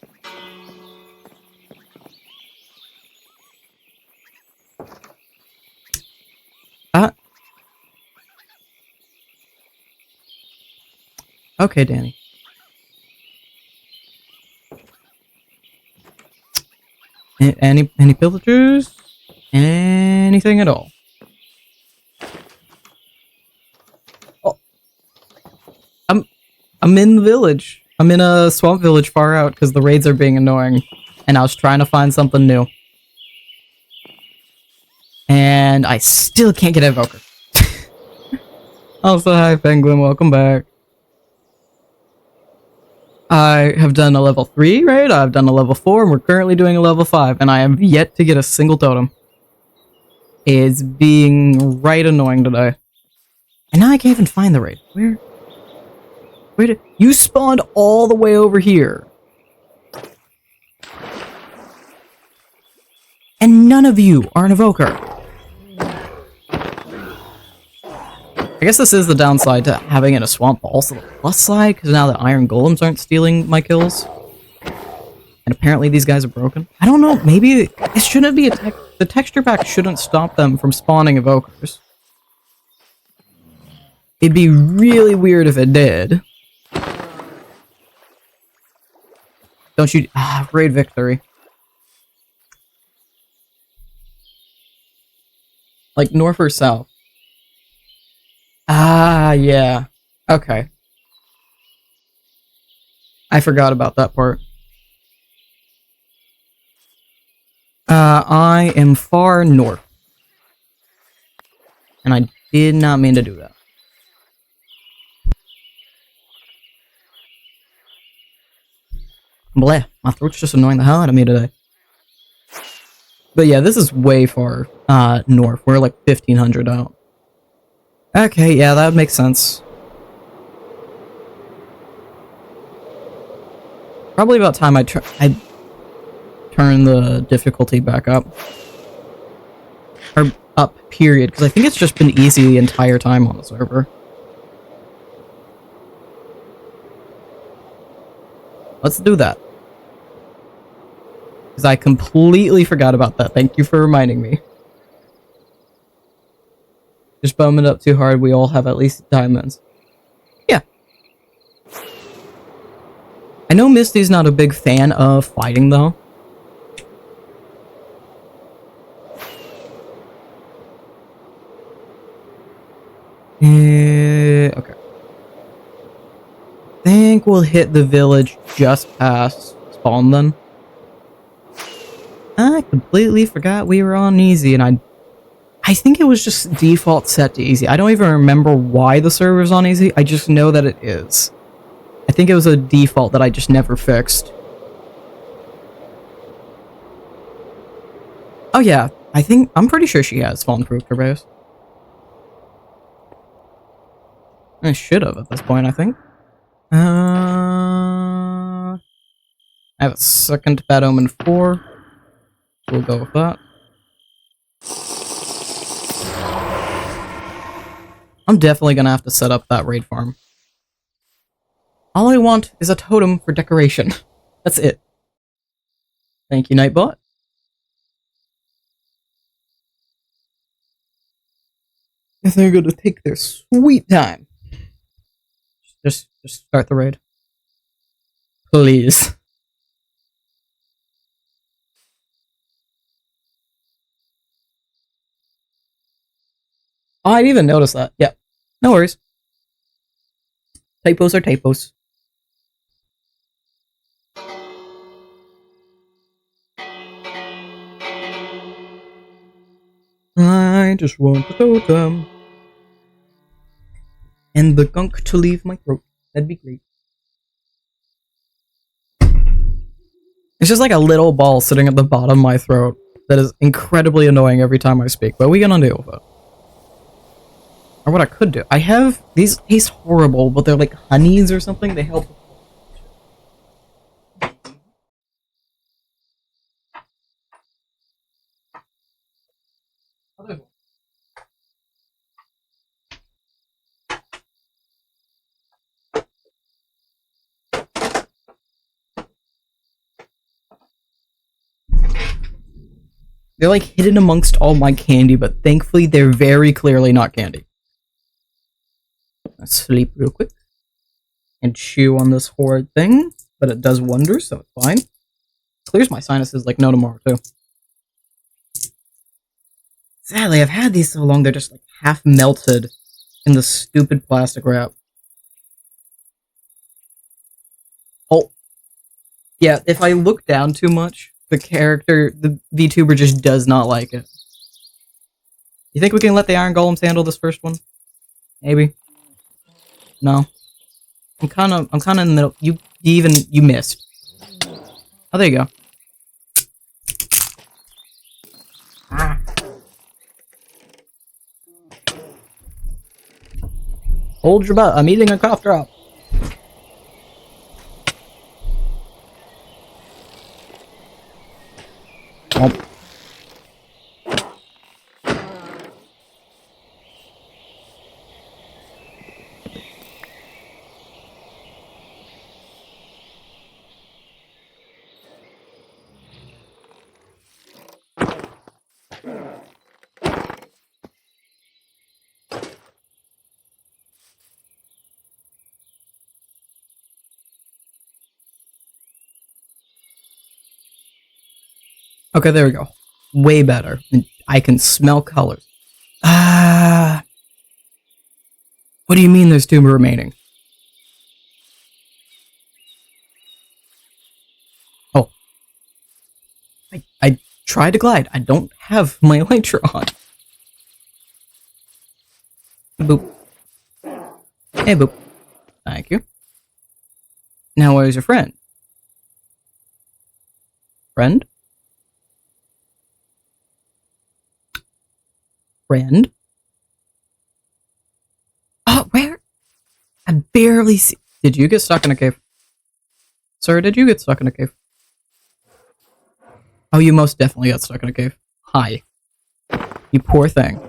Okay, Danny. Any villagers? Anything at all? Oh, I'm in the village. I'm in a swamp village far out because the raids are being annoying, and I was trying to find something new. And I still can't get Evoker. Also, hi Penguin, welcome back. I have done a level 3 raid, I've done a level 4, and we're currently doing a level 5, and I have yet to get a single totem. It's being right annoying today. And now I can't even find the raid. Where did... You spawned all the way over here. And none of you are an evoker. I guess this is the downside to having it in a swamp, but also the plus side, because now the iron golems aren't stealing my kills. And apparently these guys are broken. I don't know, maybe it shouldn't be the texture pack shouldn't stop them from spawning evokers. It'd be really weird if it did. Don't you... raid victory. Like north or south? Yeah. Okay. I forgot about that part. I am far north. And I did not mean to do that. Bleh, my throat's just annoying the hell out of me today. But yeah, this is way far, north. We're like 1,500 out. Okay, yeah, that would make sense. Probably about time I turn the difficulty back up. Or up, period, because I think it's just been easy the entire time on the server. Let's do that. Because I completely forgot about that. Thank you for reminding me. Just bum it up too hard, we all have at least diamonds. Yeah. I know Misty's not a big fan of fighting, though. Okay. I think we'll hit the village just past spawn then. I completely forgot we were on easy, and I think it was just default set to easy. I don't even remember why the server's on easy. I just know that it is. I think it was a default that I just never fixed. Oh yeah, I'm pretty sure she has spawn-proof her base. I should have at this point, I think. I have a second Bad Omen 4. We'll go with that. I'm definitely gonna have to set up that raid farm. All I want is a totem for decoration. That's it. Thank you, Nightbot. If they're gonna take their sweet time. Just start the raid. Please. Oh, I didn't even notice that. Yeah. No worries. Typos are typos. I just want the totem. And the gunk to leave my throat. That'd be great. It's just like a little ball sitting at the bottom of my throat that is incredibly annoying every time I speak, but we can deal with it. Or what I could do. I have... These taste horrible, but they're like honeys or something. They help. They're like hidden amongst all my candy, but thankfully they're very clearly not candy. Let's sleep real quick. And chew on this horrid thing, but it does wonders, so it's fine. Clears my sinuses like no tomorrow, too. Sadly, I've had these so long, they're just like half melted in the stupid plastic wrap. Oh. Yeah, if I look down too much, the character, the VTuber just does not like it. You think we can let the Iron Golems handle this first one? Maybe. No. I'm kind of in the middle. You missed. Oh, there you go. Ah. Hold your butt. I'm eating a cough drop. Oh. Okay, there we go. Way better. I can smell colors. Ah. What do you mean there's 2 remaining? Oh. I tried to glide. I don't have my elytra on. Boop. Hey, boop. Thank you. Now where's your friend? Friend? Friend? Oh, where? I barely see. Did you get stuck in a cave? Sir, did you get stuck in a cave? Oh, you most definitely got stuck in a cave. Hi. You poor thing.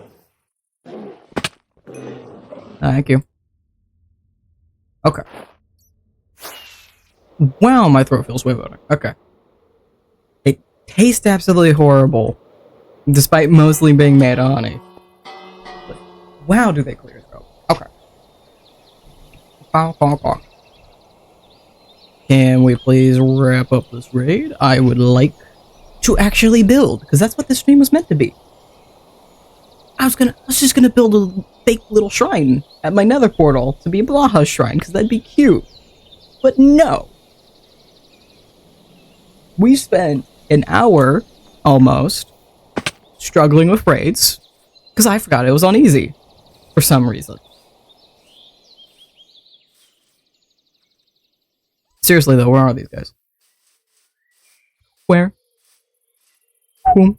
Thank you. Okay. Wow, my throat feels way better. Okay. It tastes absolutely horrible, despite mostly being made of honey. But wow, do they clear your throat. Okay. Can we please wrap up this raid? I would like to actually build, because that's what this stream was meant to be. I was just gonna build a fake little shrine at my nether portal to be a Blaha shrine, because that'd be cute. But no. We spent an hour, almost, struggling with raids, because I forgot it was on easy, for some reason. Seriously though, where are these guys? Where? Whom?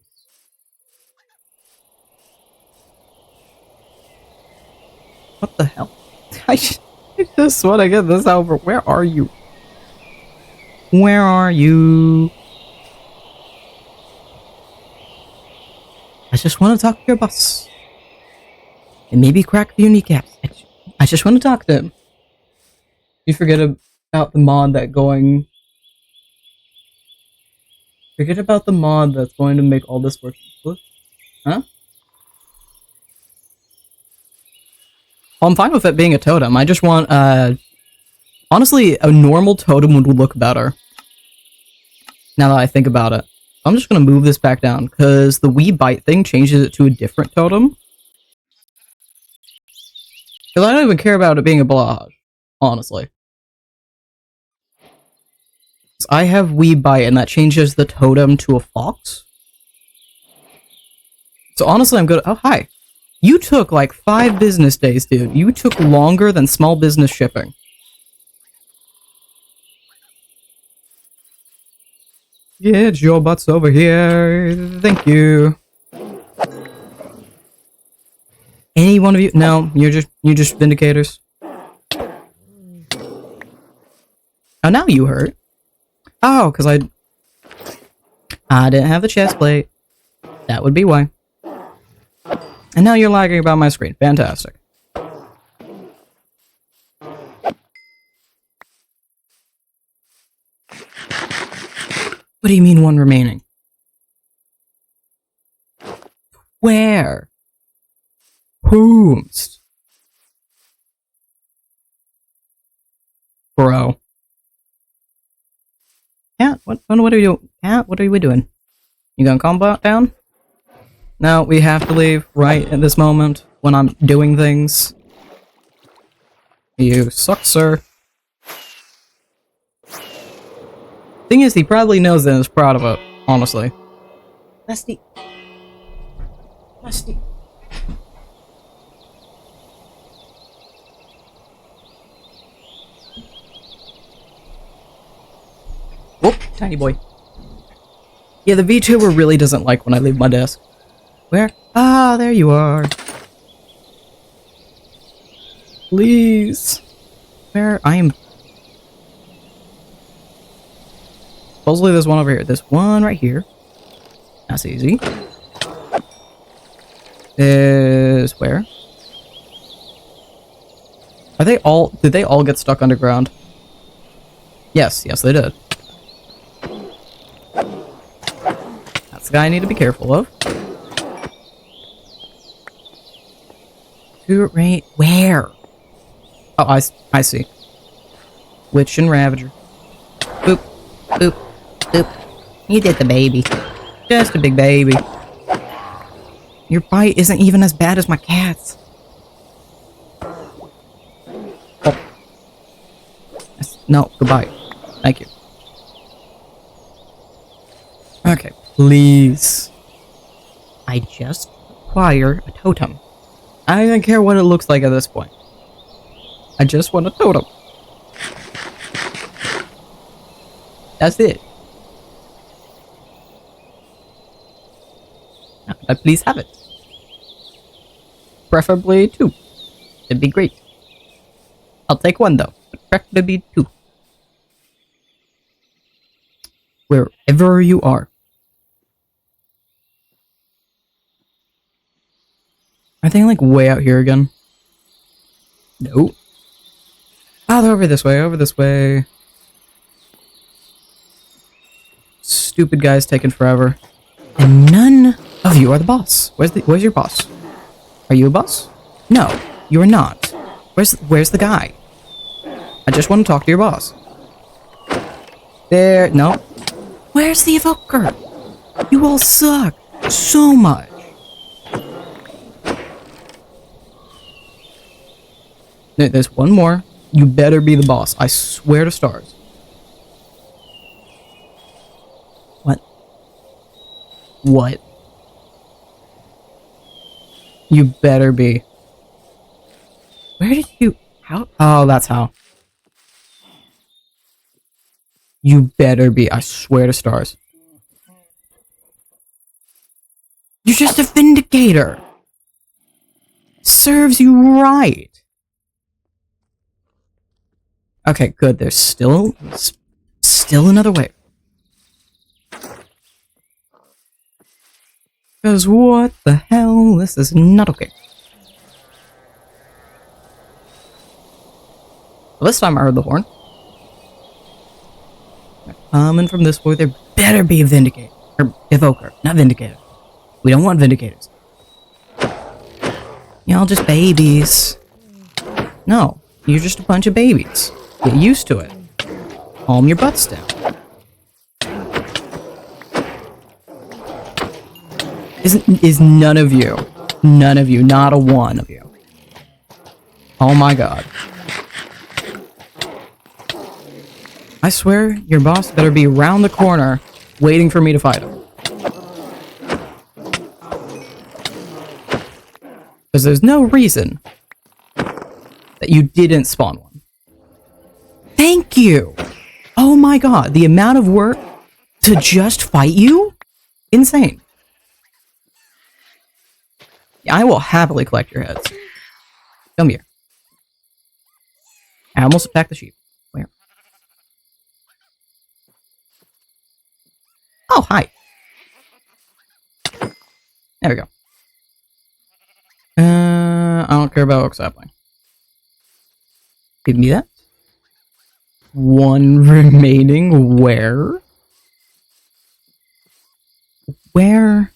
What the hell? I just want to get this over. Where are you? Where are you? I just want to talk to your boss. And maybe crack the kneecaps. I just want to talk to him. You forget about the mod that going... Forget about the mod that's going to make all this work. Huh? Well, I'm fine with it being a totem. I just want, honestly, a normal totem would look better. Now that I think about it. I'm just gonna move this back down, because the wee bite thing changes it to a different totem. Because I don't even care about it being a blahage, honestly. So I have wee bite, and that changes the totem to a fox. So honestly, I'm good. Oh, hi. You took like 5 business days, dude. You took longer than small business shipping. Get your butts over here. Thank you. Any one of you? No, you're just vindicators. Oh, now you hurt. Oh, because I didn't have the chest plate. That would be why. And now you're lagging about my screen. Fantastic. What do you mean one remaining? Where? Whomst? Bro. Cat, what are you doing? Cat, what are we doing? You gonna calm down? No, we have to leave right at this moment when I'm doing things. You suck, sir. Thing is, he probably knows that and is proud of it, honestly. Musty. Musty. Whoop, tiny boy. Yeah, the VTuber really doesn't like when I leave my desk. Where? Ah, there you are. Please. Where? I am... Supposedly there's one over here. There's one right here. That's easy. Is where? Are they all... Did they all get stuck underground? Yes, yes they did. That's the guy I need to be careful of. Right where? Oh, I see. Witch and Ravager. Boop, boop, boop. You did the baby. Just a big baby. Your bite isn't even as bad as my cat's. Oh. No, goodbye. Thank you. Okay, please. I just require a totem. I don't even care what it looks like at this point. I just want a totem. That's it. Now, could I please have it? Preferably 2. It'd be great. I'll take 1 though, but preferably 2. Wherever you are. Are they like way out here again? Nope. Oh, they're over this way, over this way. Stupid guy's taking forever. And none of you are the boss. Where's your boss? Are you a boss? No, you are not. Where's the guy? I just want to talk to your boss. There, no. Where's the evoker? You all suck so much. There's one more. You better be the boss. I swear to stars. What? What? You better be. Where did you... How? Oh, that's how. You better be. I swear to stars. You're just a vindicator. Serves you right. Okay, good. There's still another way. Because what the hell? This is not okay. Well, this time I heard the horn. They're coming from this way. There better be a vindicator. Or evoker, not vindicator. We don't want vindicators. Y'all just babies. No, you're just a bunch of babies. Get used to it. Calm your butts down. Is none of you, not a one of you. Oh my god. I swear your boss better be around the corner waiting for me to fight him. Because there's no reason that you didn't spawn one. Thank you! Oh my god, the amount of work to just fight you? Insane. I will happily collect your heads. Come here. I almost attacked the sheep. Where? Oh, hi. There we go. I don't care about what's happening. Give me that. One remaining. Where? Where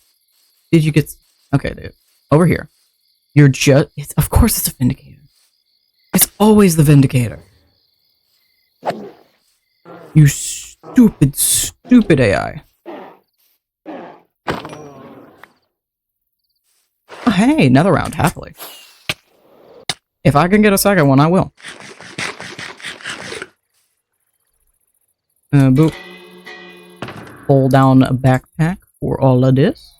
did you get... Okay, dude. Over here. You're just... Of course it's a Vindicator. It's always the Vindicator. You stupid, stupid AI. Oh, hey, another round, happily. If I can get a second one, I will. Boop. Pull down a backpack for all of this.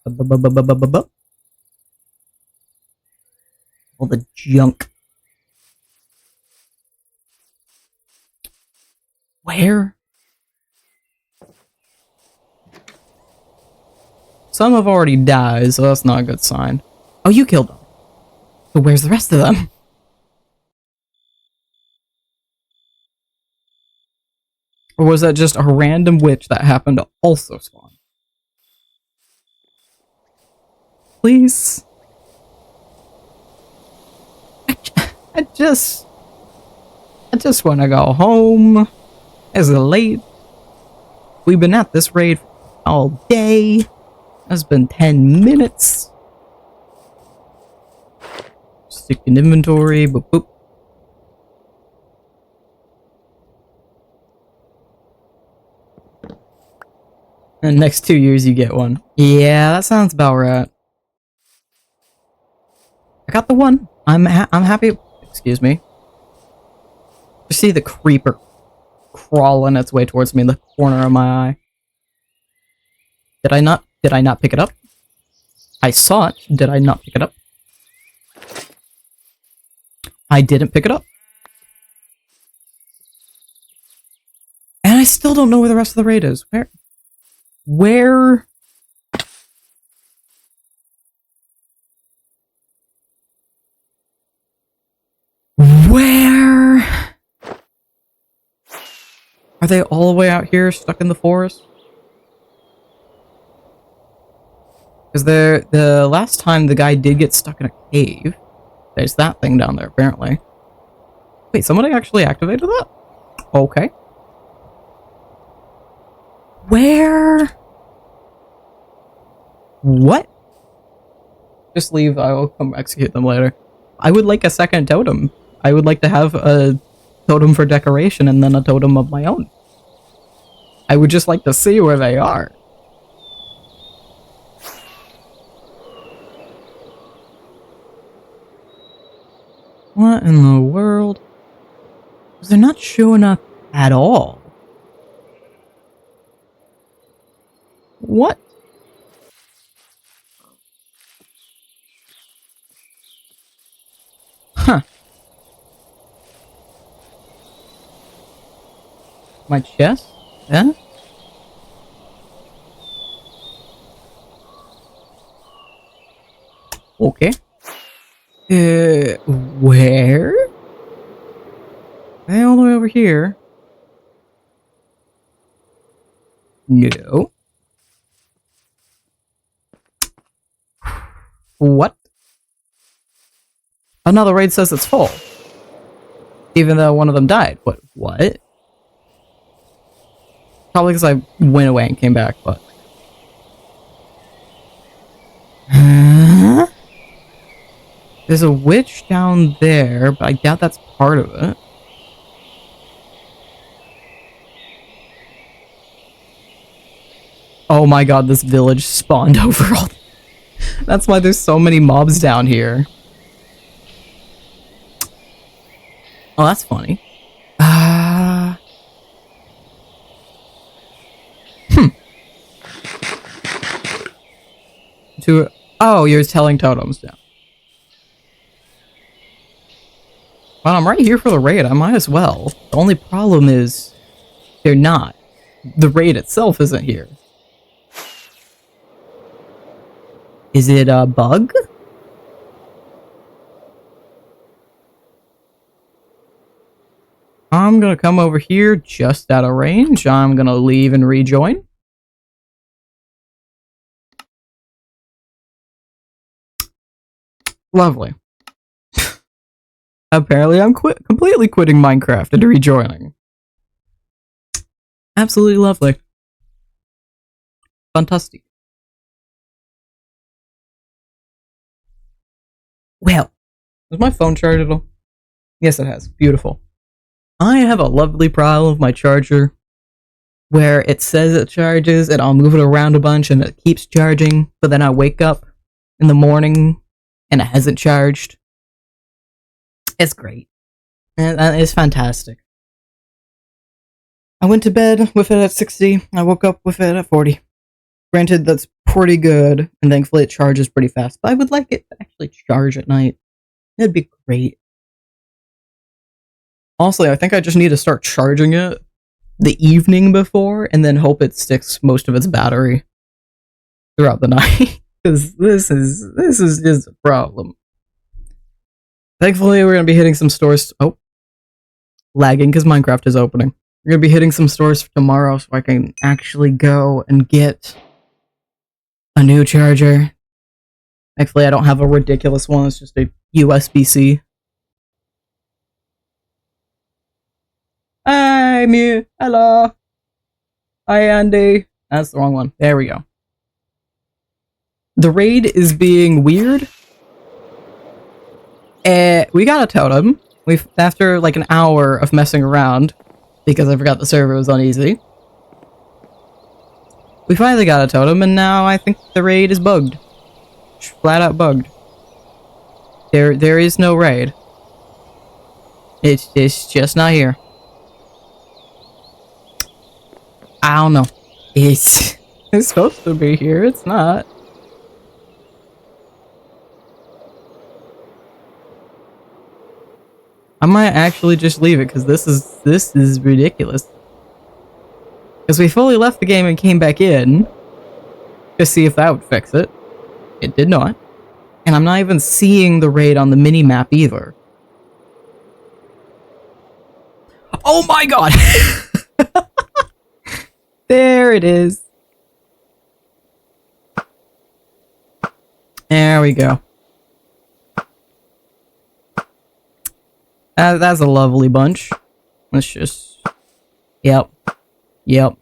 All the junk. Where? Some have already died, so that's not a good sign. Oh, you killed them. But where's the rest of them? Or was that just a random witch that happened to also spawn? Please? I just want to go home. It's late. We've been at this raid all day. It's been 10 minutes. Stick in inventory. Boop, boop. And next 2 years you get one. Yeah, that sounds about right. I got the one. I'm happy. Excuse me. You see the creeper crawling its way towards me in the corner of my eye. Did I not pick it up? I saw it. Did I not pick it up? I didn't pick it up. And I still don't know where the rest of the raid is. Where? Where? Are they all the way out here, stuck in the forest? Because the last time the guy did get stuck in a cave. There's that thing down there, apparently. Wait, somebody actually activated that? Okay. Where? What? Just leave, I will come execute them later. I would like a second totem. I would like to have a totem for decoration and then a totem of my own. I would just like to see where they are. What in the world? They're not showing up at all. What? Huh. My chest? Yeah? Okay. Where? Hey, all the way over here. No. What? Another raid says it's full. Even though one of them died. What? Probably because I went away and came back, but... Huh? There's a witch down there, but I doubt that's part of it. Oh my god, this village spawned over all... That's why there's so many mobs down here. Oh, that's funny. Oh, you're telling totems down. Well, I'm right here for the raid. I might as well. The only problem is they're not. The raid itself isn't here. Is it a bug? I'm gonna come over here just out of range. I'm gonna leave and rejoin. Lovely. Apparently I'm completely quitting Minecraft and rejoining. Absolutely lovely. Fantastic. Well, has my phone charged at all? Yes, it has. Beautiful. I have a lovely problem with my charger where it says it charges and I'll move it around a bunch and it keeps charging, but then I wake up in the morning and it hasn't charged. It's great. And it's fantastic. I went to bed with it at 60. I woke up with it at 40. Granted, that's pretty good, and thankfully it charges pretty fast, but I would like it to actually charge at night. That'd be great. Honestly, I think I just need to start charging it the evening before, and then hope it sticks most of its battery throughout the night. Because this is just a problem. Thankfully, we're going to be hitting some stores. Oh. Lagging because Minecraft is opening. We're going to be hitting some stores tomorrow so I can actually go and get a new charger. Thankfully, I don't have a ridiculous one. It's just a USB-C. Hi, Mew. Hello. Hi, Andy. That's the wrong one. There we go. The raid is being weird. We got a totem. After like an hour of messing around, because I forgot the server was uneasy, we finally got a totem, and now I think the raid is bugged. Flat out bugged. There is no raid. It's just not here. I don't know. It's supposed to be here. It's not. I might actually just leave it because this is ridiculous. Because we fully left the game and came back in to see if that would fix it. It did not. And I'm not even seeing the raid on the mini-map either. Oh my god! There it is. There we go. That's a lovely bunch. Let's just... Yep. Yep.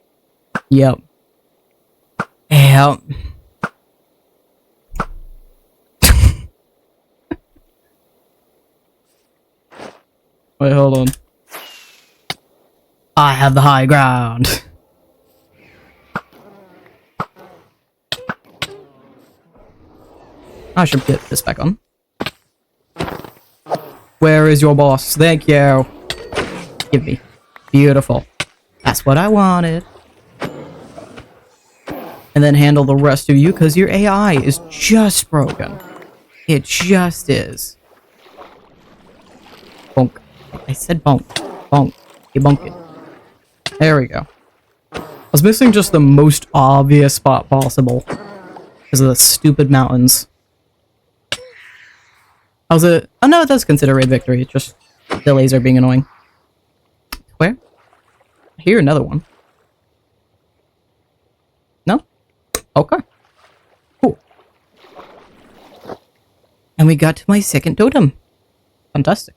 Yep. Yep. Wait, hold on. I have the high ground. I should get this back on. Where is your boss? Thank you. Give me. Beautiful. That's what I wanted. And then handle the rest of you, because your AI is just broken. It just is. Bonk. I said bonk. Bonk. You bonk it. There we go. I was missing just the most obvious spot possible. Because of the stupid mountains. How's it? Oh no, it does consider raid victory. It's just the laser being annoying. Where? I hear another one. No? Okay. Cool. And we got to my second totem. Fantastic.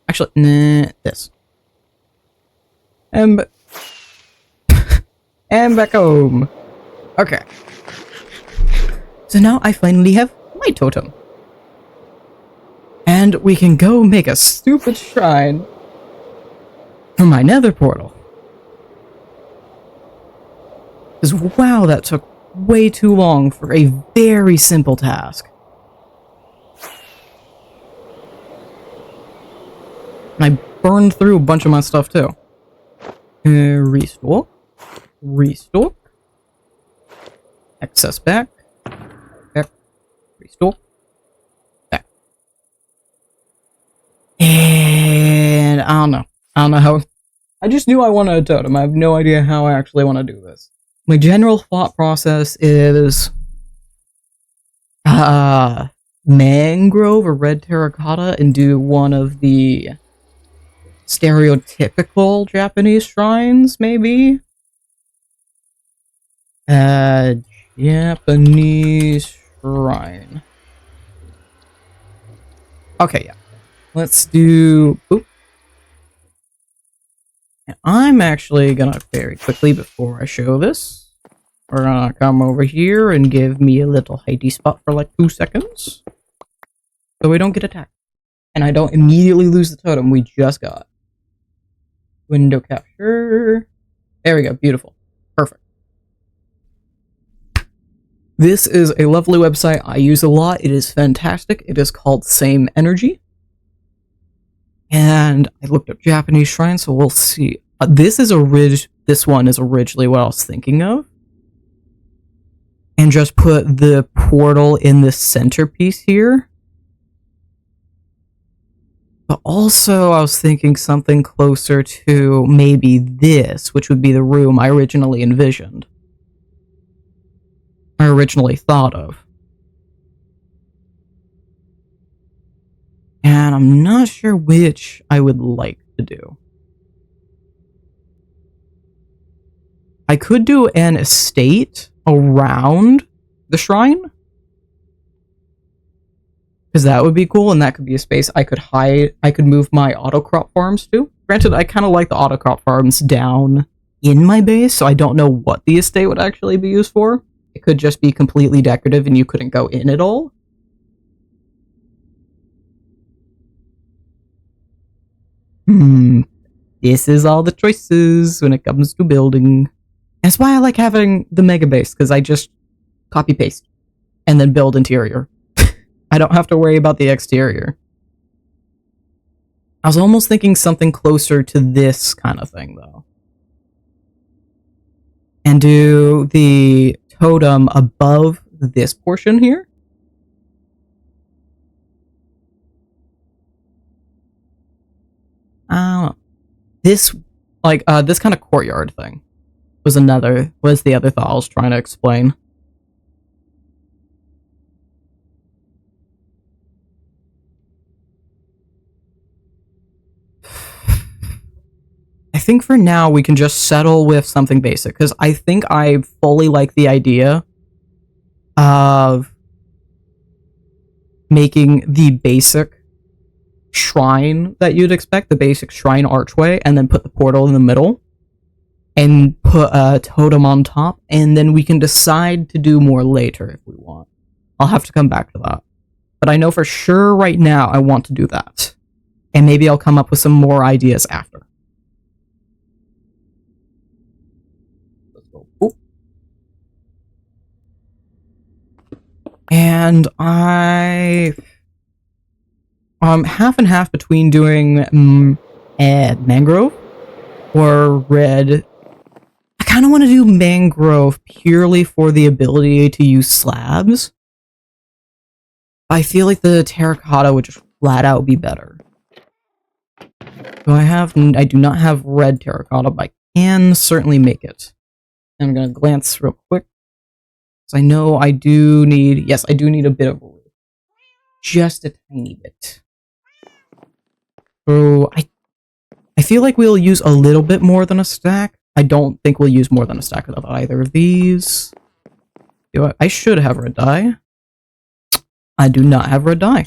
Actually, nah, this. And back home. Okay. So now I finally have my totem. And we can go make a stupid shrine for my nether portal. Because wow, that took way too long for a very simple task. And I burned through a bunch of my stuff too. Restore. Restore. Access back. Back. Restore. There. And I don't know. I don't know how. I just knew I wanted a totem. I have no idea how I actually want to do this. My general thought process is mangrove or red terracotta and do one of the stereotypical Japanese shrines, maybe? Japanese shrine. Okay, yeah. Let's do... Oop. And I'm actually gonna, very quickly before I show this, we're gonna come over here and give me a little hidey spot for like 2 seconds. So we don't get attacked. And I don't immediately lose the totem we just got. Window capture. There we go, beautiful. Perfect. This is a lovely website I use a lot. It is fantastic. It is called Same Energy. And I looked up Japanese shrines, so we'll see. This one is originally what I was thinking of. And just put the portal in the centerpiece here. But also, I was thinking something closer to maybe this, which would be the room I originally envisioned. I originally thought of. And I'm not sure which I would like to do. I could do an estate around the shrine. Because that would be cool, and that could be a space I could hide. I could move my autocrop farms to. Granted, I kind of like the autocrop farms down in my base, so I don't know what the estate would actually be used for. It could just be completely decorative and you couldn't go in at all. This is all the choices when it comes to building. That's why I like having the mega base, because I just copy paste and then build interior. I don't have to worry about the exterior. I was almost thinking something closer to this kind of thing, though. And do the totem above this portion here. I don't know. This, this kind of courtyard thing was the other thought I was trying to explain. I think for now we can just settle with something basic, because I think I fully like the idea of making the basic shrine that you'd expect, the basic shrine archway, and then put the portal in the middle, and put a totem on top, and then we can decide to do more later if we want. I'll have to come back to that. But I know for sure right now I want to do that. And maybe I'll come up with some more ideas after. And I'm half and half between doing mangrove or red. I kind of want to do mangrove purely for the ability to use slabs. I feel like the terracotta would just flat out be better. So I do not have red terracotta, but I can certainly make it. I'm going to glance real quick. So I know I do need, yes, I do need a bit of wood. Just a tiny bit. So I feel like we'll use a little bit more than a stack. I don't think we'll use more than a stack of either of these. I should have red dye. I do not have red dye.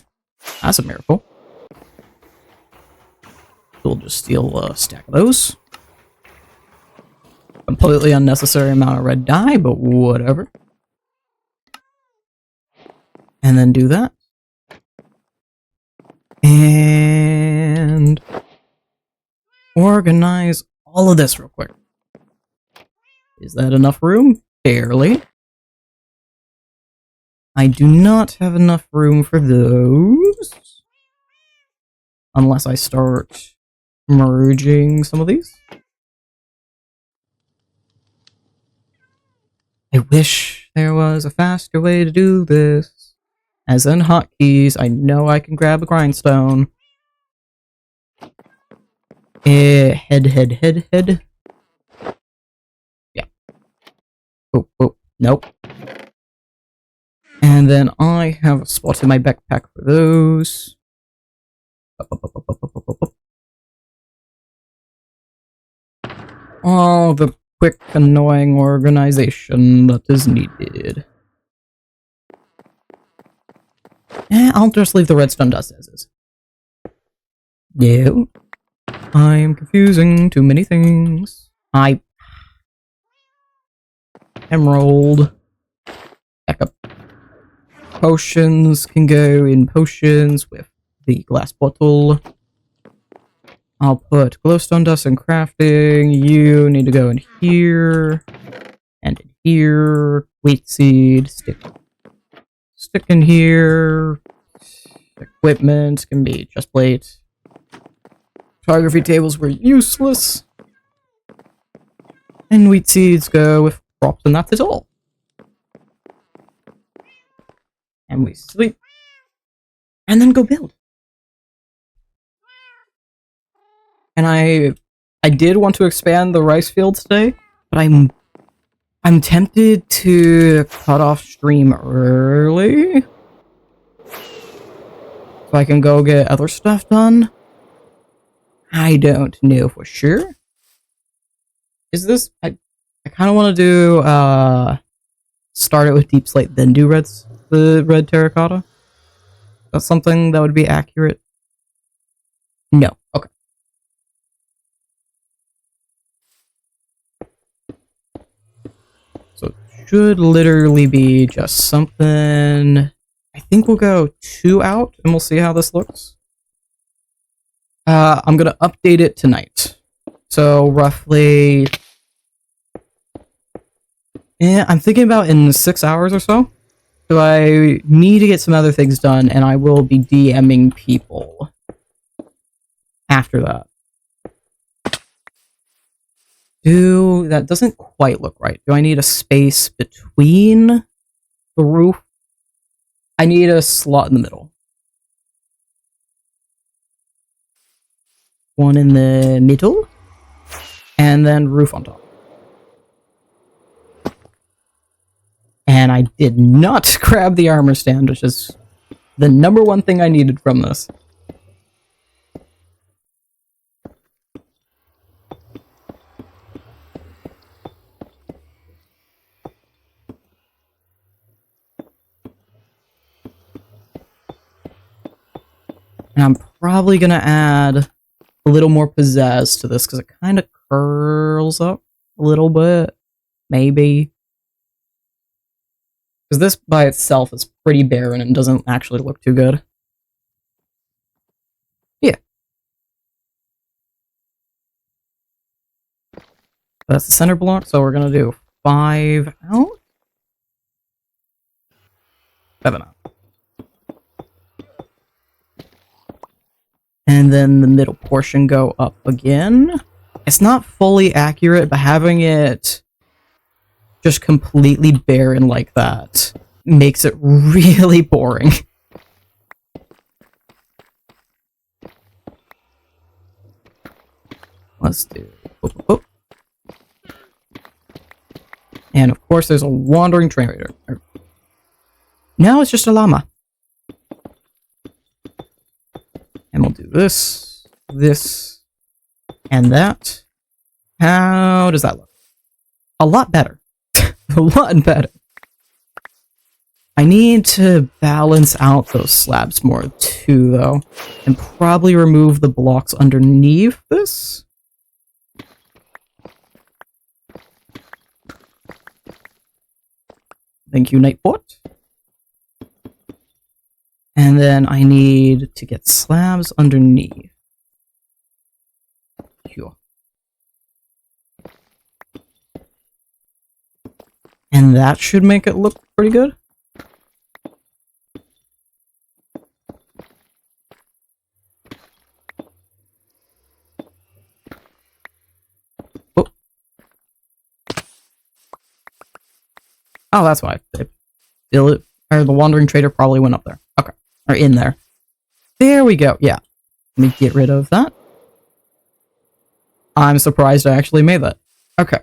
That's a miracle. We'll just steal a stack of those. Completely unnecessary amount of red dye, but whatever. And then do that. And organize all of this real quick. Is that enough room? Barely. I do not have enough room for those. Unless I start merging some of these. I wish there was a faster way to do this. As in hotkeys, I know I can grab a grindstone. Head. Yeah. Oh, nope. And then I have a spot in my backpack for those. All the quick, annoying organization that is needed. I'll just leave the redstone dust as is. No. I'm confusing too many things. Emerald. Back up. Potions can go in potions with the glass bottle. I'll put glowstone dust in crafting. You need to go in here. And in here. Wheat seed. Stick in here. Equipment can be just plate. Photography tables were useless. And wheat seeds go with crops, and that's it all. And we sleep. And then go build. And I did want to expand the rice field today, but I'm tempted to cut off stream early so I can go get other stuff done. I don't know for sure. Is this... I kind of want to do, start it with deep slate, then do the red terracotta. That's something that would be accurate. No. Okay. So it should literally be just something... I think we'll go 2 out, and we'll see how this looks. I'm gonna update it tonight. So roughly... Yeah, I'm thinking about in 6 hours or so. So I need to get some other things done, and I will be DMing people after that. That doesn't quite look right. Do I need a space between the roof? I need a slot in the middle. One in the middle, and then roof on top. And I did not grab the armor stand, which is the #1 thing I needed from this. And I'm probably gonna add a little more pizzazz to this, because it kind of curls up a little bit. Maybe. Because this by itself is pretty barren and doesn't actually look too good. Yeah. That's the center block, so we're gonna do 5 out. 7 out. And then the middle portion go up again. It's not fully accurate, but having it just completely barren like that makes it really boring. Let's do... And of course there's a wandering trader. No, it's just a llama. And we'll do this, and that. How does that look? A lot better. A lot better. I need to balance out those slabs more too, though. And probably remove the blocks underneath this. Thank you, Nightbot. And then I need to get slabs underneath. Sure. And that should make it look pretty good. Oh, that's why I Or the wandering trader probably went up there. Okay. Or in there. There we go. Yeah. Let me get rid of that. I'm surprised I actually made that. Okay.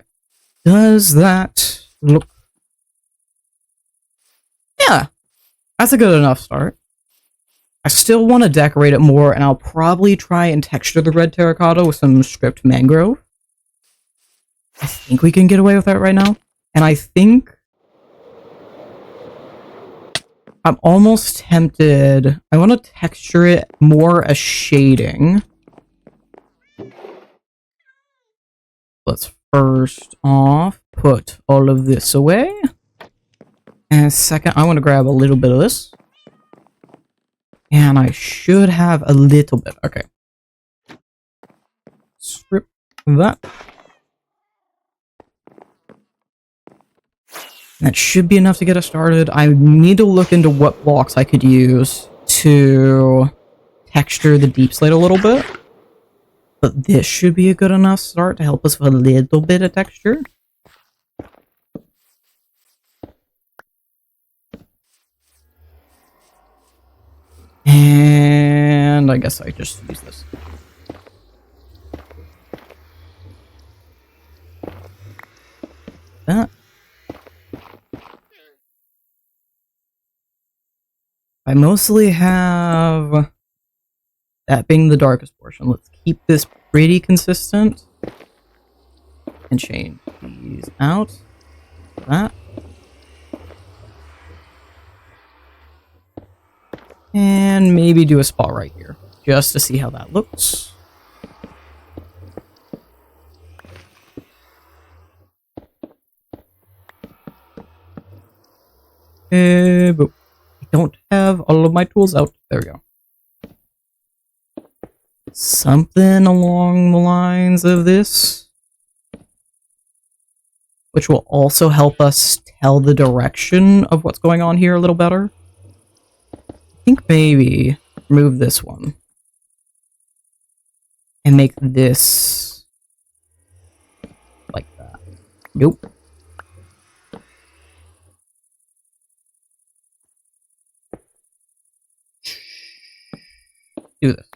Does that look... Yeah. That's a good enough start. I still want to decorate it more, and I'll probably try and texture the red terracotta with some script mangrove. I think we can get away with that right now. And I think... I'm almost tempted... I want to texture it more as shading. Let's first off put all of this away. And second, I want to grab a little bit of this. And I should have a little bit. Okay. Strip that. That should be enough to get us started. I need to look into what blocks I could use to texture the deep slate a little bit. But this should be a good enough start to help us with a little bit of texture. And I guess I just use this. That. I mostly have that being the darkest portion. Let's keep this pretty consistent. And change these out. That. And maybe do a spot right here, just to see how that looks. But I don't have all of my tools out. There we go. Something along the lines of this. Which will also help us tell the direction of what's going on here a little better. I think maybe remove this one. And make this like that. Nope. Do this.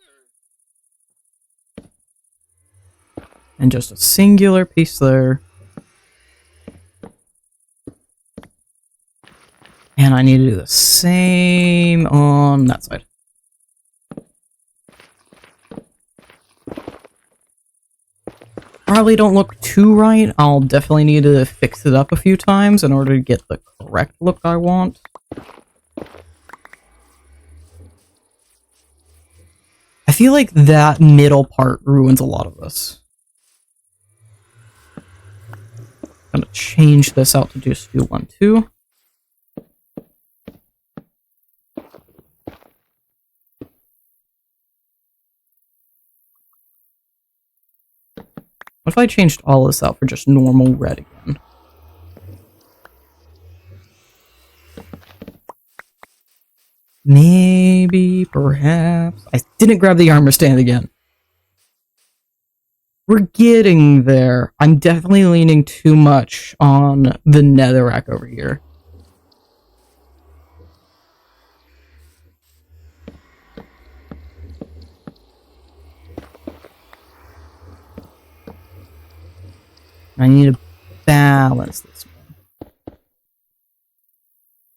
And just a singular piece there. And I need to do the same on that side. Probably don't look too right. I'll definitely need to fix it up a few times in order to get the correct look I want. I feel like that middle part ruins a lot of this. I'm gonna change this out to just do 1, 2. What if I changed all this out for just normal red again? Maybe, perhaps... I didn't grab the armor stand again. We're getting there. I'm definitely leaning too much on the netherrack over here. I need to balance this one.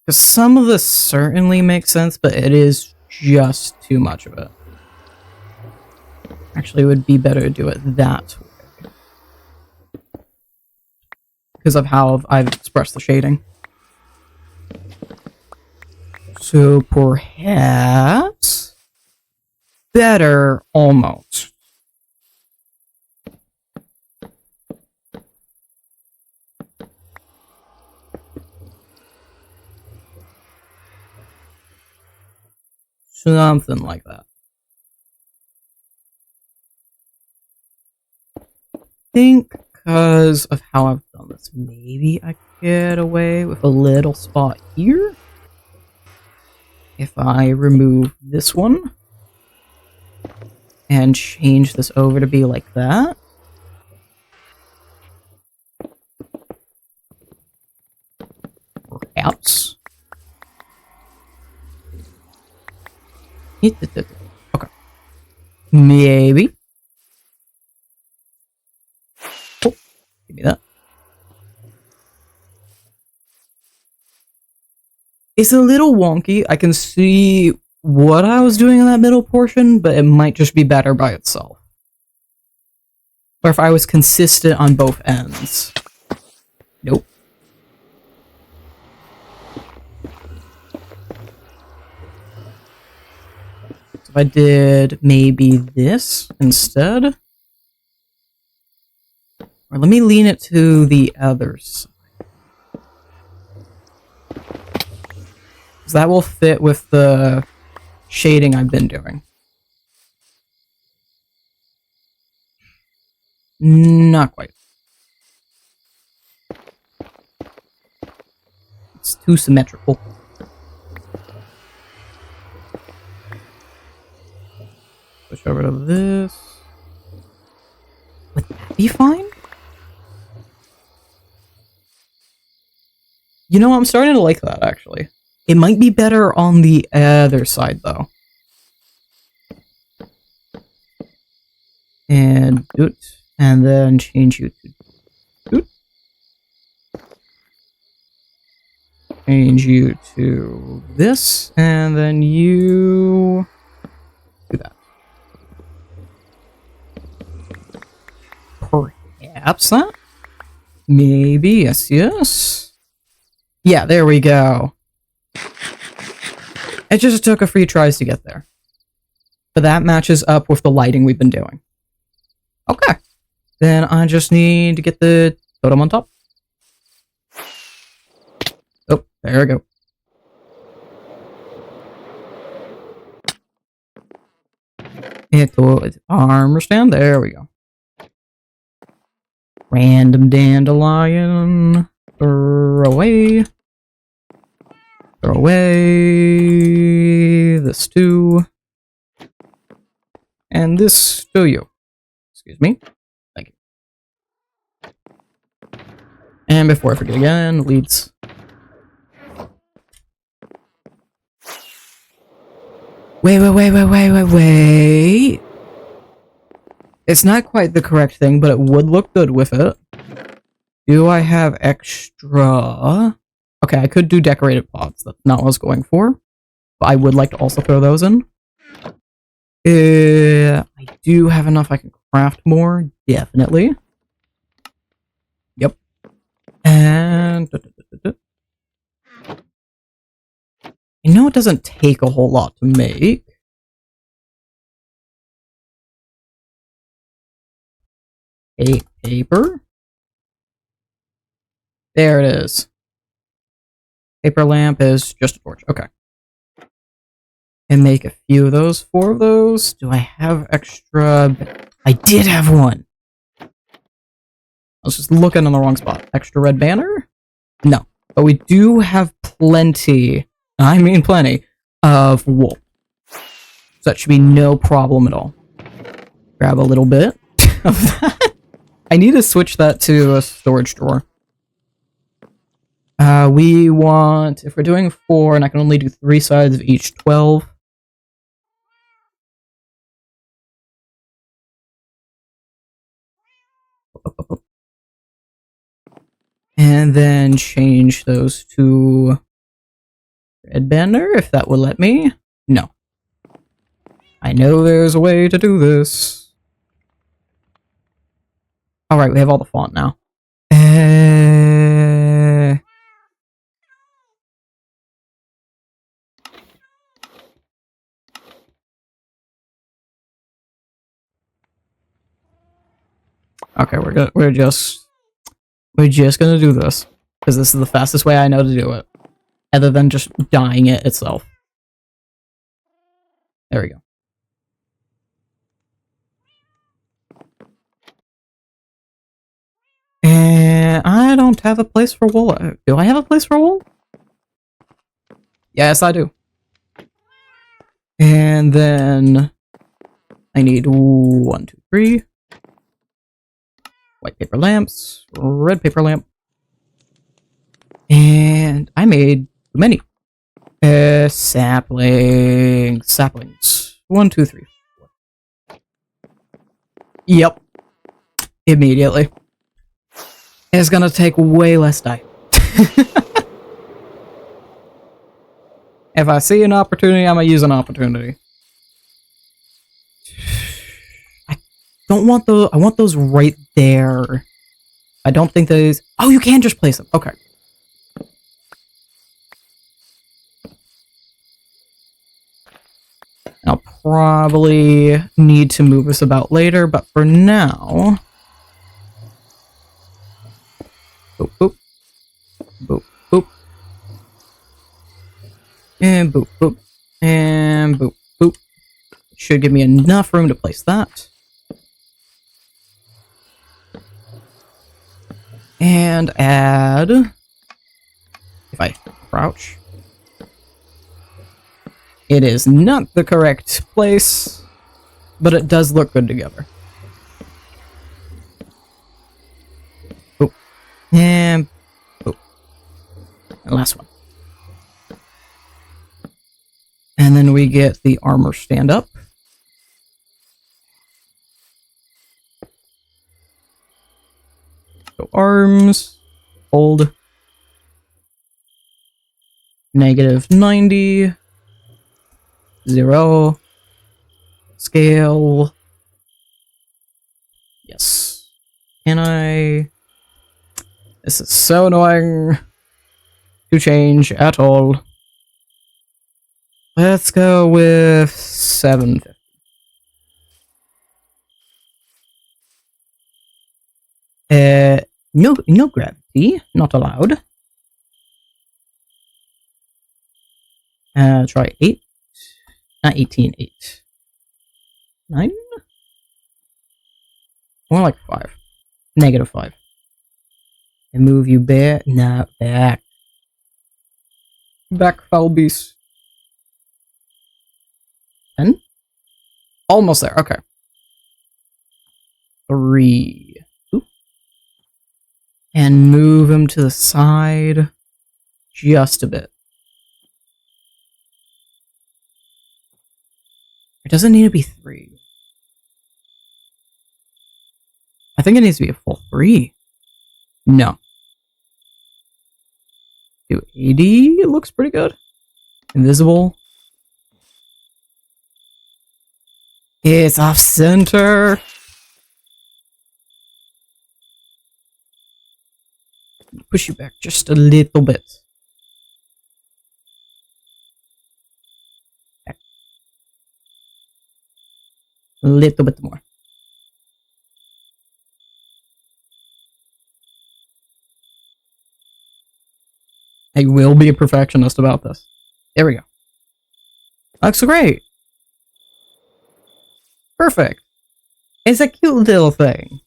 Because some of this certainly makes sense, but it is just too much of it. Actually, it would be better to do it that way. Because of how I've expressed the shading. So perhaps... better almost. Something like that. I think because of how I've done this, maybe I could get away with a little spot here. If I remove this one and change this over to be like that. Perhaps. Okay. Maybe. Oh, give me that. It's a little wonky. I can see what I was doing in that middle portion, but it might just be better by itself. Or if I was consistent on both ends. Nope. So if I did maybe this instead. Or let me lean it to the other side. Because that will fit with the shading I've been doing. Not quite. It's too symmetrical. Switch over to this. Would that be fine? You know, I'm starting to like that, actually. It might be better on the other side, though. And doot. And then change you to doot. Change you to this. And then you do that. Perhaps that? Maybe, yes, yes. Yeah, there we go. It just took a few tries to get there. But that matches up with the lighting we've been doing. Okay. Then I just need to get the totem on top. Oh, there we go. It's armor stand. There we go. Random dandelion. Throw away. Throw away. This too. And this to you. Excuse me. Thank you. And before I forget again, leads. Wait. It's not quite the correct thing, but it would look good with it. Do I have extra? Okay, I could do decorated pots. That's not what I was going for. But I would like to also throw those in. I do have enough I can craft more. Definitely. Yep. And... I know it doesn't take a whole lot to make. Paper? There it is. Paper lamp is just a torch. Okay. And make a few of those. 4 of those. Do I have extra? I did have one. I was just looking in the wrong spot. Extra red banner? No. But we do have plenty, I mean plenty, of wool. So that should be no problem at all. Grab a little bit of that. I need to switch that to a storage drawer. We want, if we're doing 4, and I can only do 3 sides of each 12. And then change those to red banner, if that will let me. No. I know there's a way to do this. Alright, we have all the font now. Okay, we're just gonna do this because this is the fastest way I know to do it, other than just dyeing it itself. There we go. And I don't have a place for wool. Do I have a place for wool? Yes, I do. And then I need 1, 2, 3. White paper lamps, red paper lamp. And I made too many. Saplings. 1, 2, 3, 4. Yep. Immediately. It's gonna take way less dye. If I see an opportunity, I'm gonna use an opportunity. I don't want those. I want those right there. I don't think those. Oh, you can just place them. Okay. I'll probably need to move this about later, but for now... Boop, boop. Boop, boop. And boop, boop. And boop, boop. Should give me enough room to place that. And add... If I crouch... It is not the correct place, but it does look good together. Boop. And boop. And last one. And then we get the armor stand up. So arms, hold. -90. 0. Scale. Yes. Can I... This is so annoying to change at all. Let's go with 750. No gravity. Not allowed. Try 8. Not 18, 8. 9? More like 5. -5. And move you back. No, back. Back, foul beast. 10? Almost there, okay. 3. Ooh. And move him to the side. Just a bit. It doesn't need to be 3. I think it needs to be a full 3. No. Do 80. It looks pretty good. Invisible. It's off center. Push you back just a little bit. A little bit more. I will be a perfectionist about this. There we go. Looks great. Perfect. It's a cute little thing.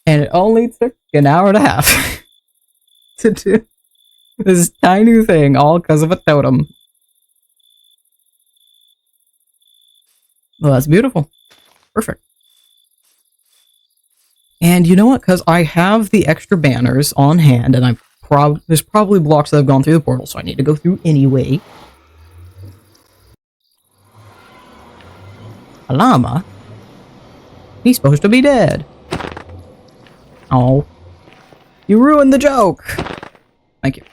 And it only took an hour and a half to do this tiny thing, all because of a totem. Well, that's beautiful. Perfect. And you know what? Because I have the extra banners on hand, and there's probably blocks that have gone through the portal, so I need to go through anyway. A llama? He's supposed to be dead. Oh. You ruined the joke! Thank you.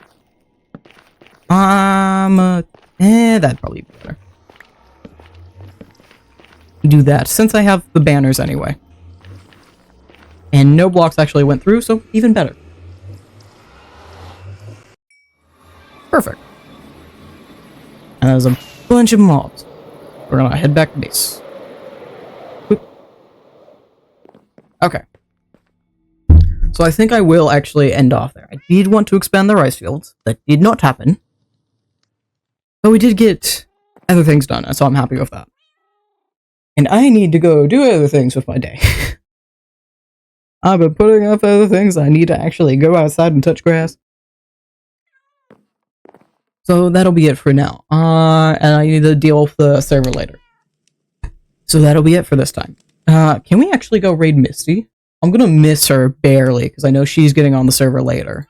That'd probably be better. Do that, since I have the banners anyway. And no blocks actually went through, so even better. Perfect. And there's a bunch of mobs. We're gonna head back to base. Boop. Okay. So I think I will actually end off there. I did want to expand the rice fields. That did not happen. But we did get other things done, so I'm happy with that. And I need to go do other things with my day. I've been putting up other things. I need to actually go outside and touch grass. So that'll be it for now. And I need to deal with the server later. So that'll be it for this time. Can we actually go raid Misty? I'm gonna miss her barely, because I know she's getting on the server later.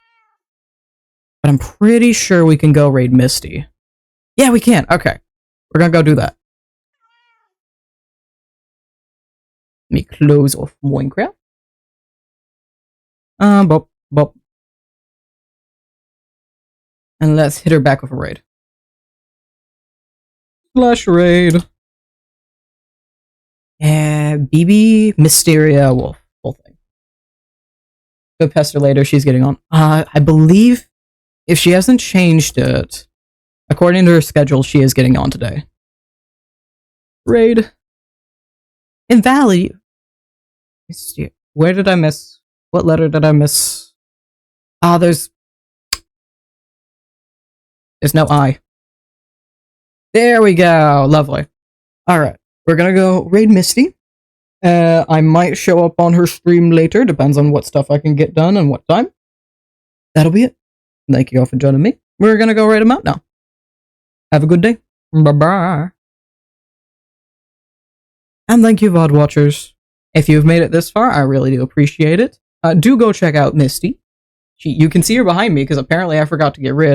But I'm pretty sure we can go raid Misty. Yeah, we can. Okay. We're gonna go do that. Let me close off Minecraft. Bop, bop. And let's hit her back with a raid. Flash raid. BB Mysteria Wolf. Whole thing. Go pest her later. She's getting on. I believe if she hasn't changed it, according to her schedule, she is getting on today. Raid. In Valley. Where did I miss? What letter did I miss? Ah, there's no I. There we go. Lovely. Alright. We're gonna go raid Misty. I might show up on her stream later. Depends on what stuff I can get done and what time. That'll be it. Thank you all for joining me. We're gonna go raid them out now. Have a good day. Bye-bye. And thank you, VOD watchers. If you've made it this far, I really do appreciate it. Do go check out Misty. You can see her behind me because apparently I forgot to get rid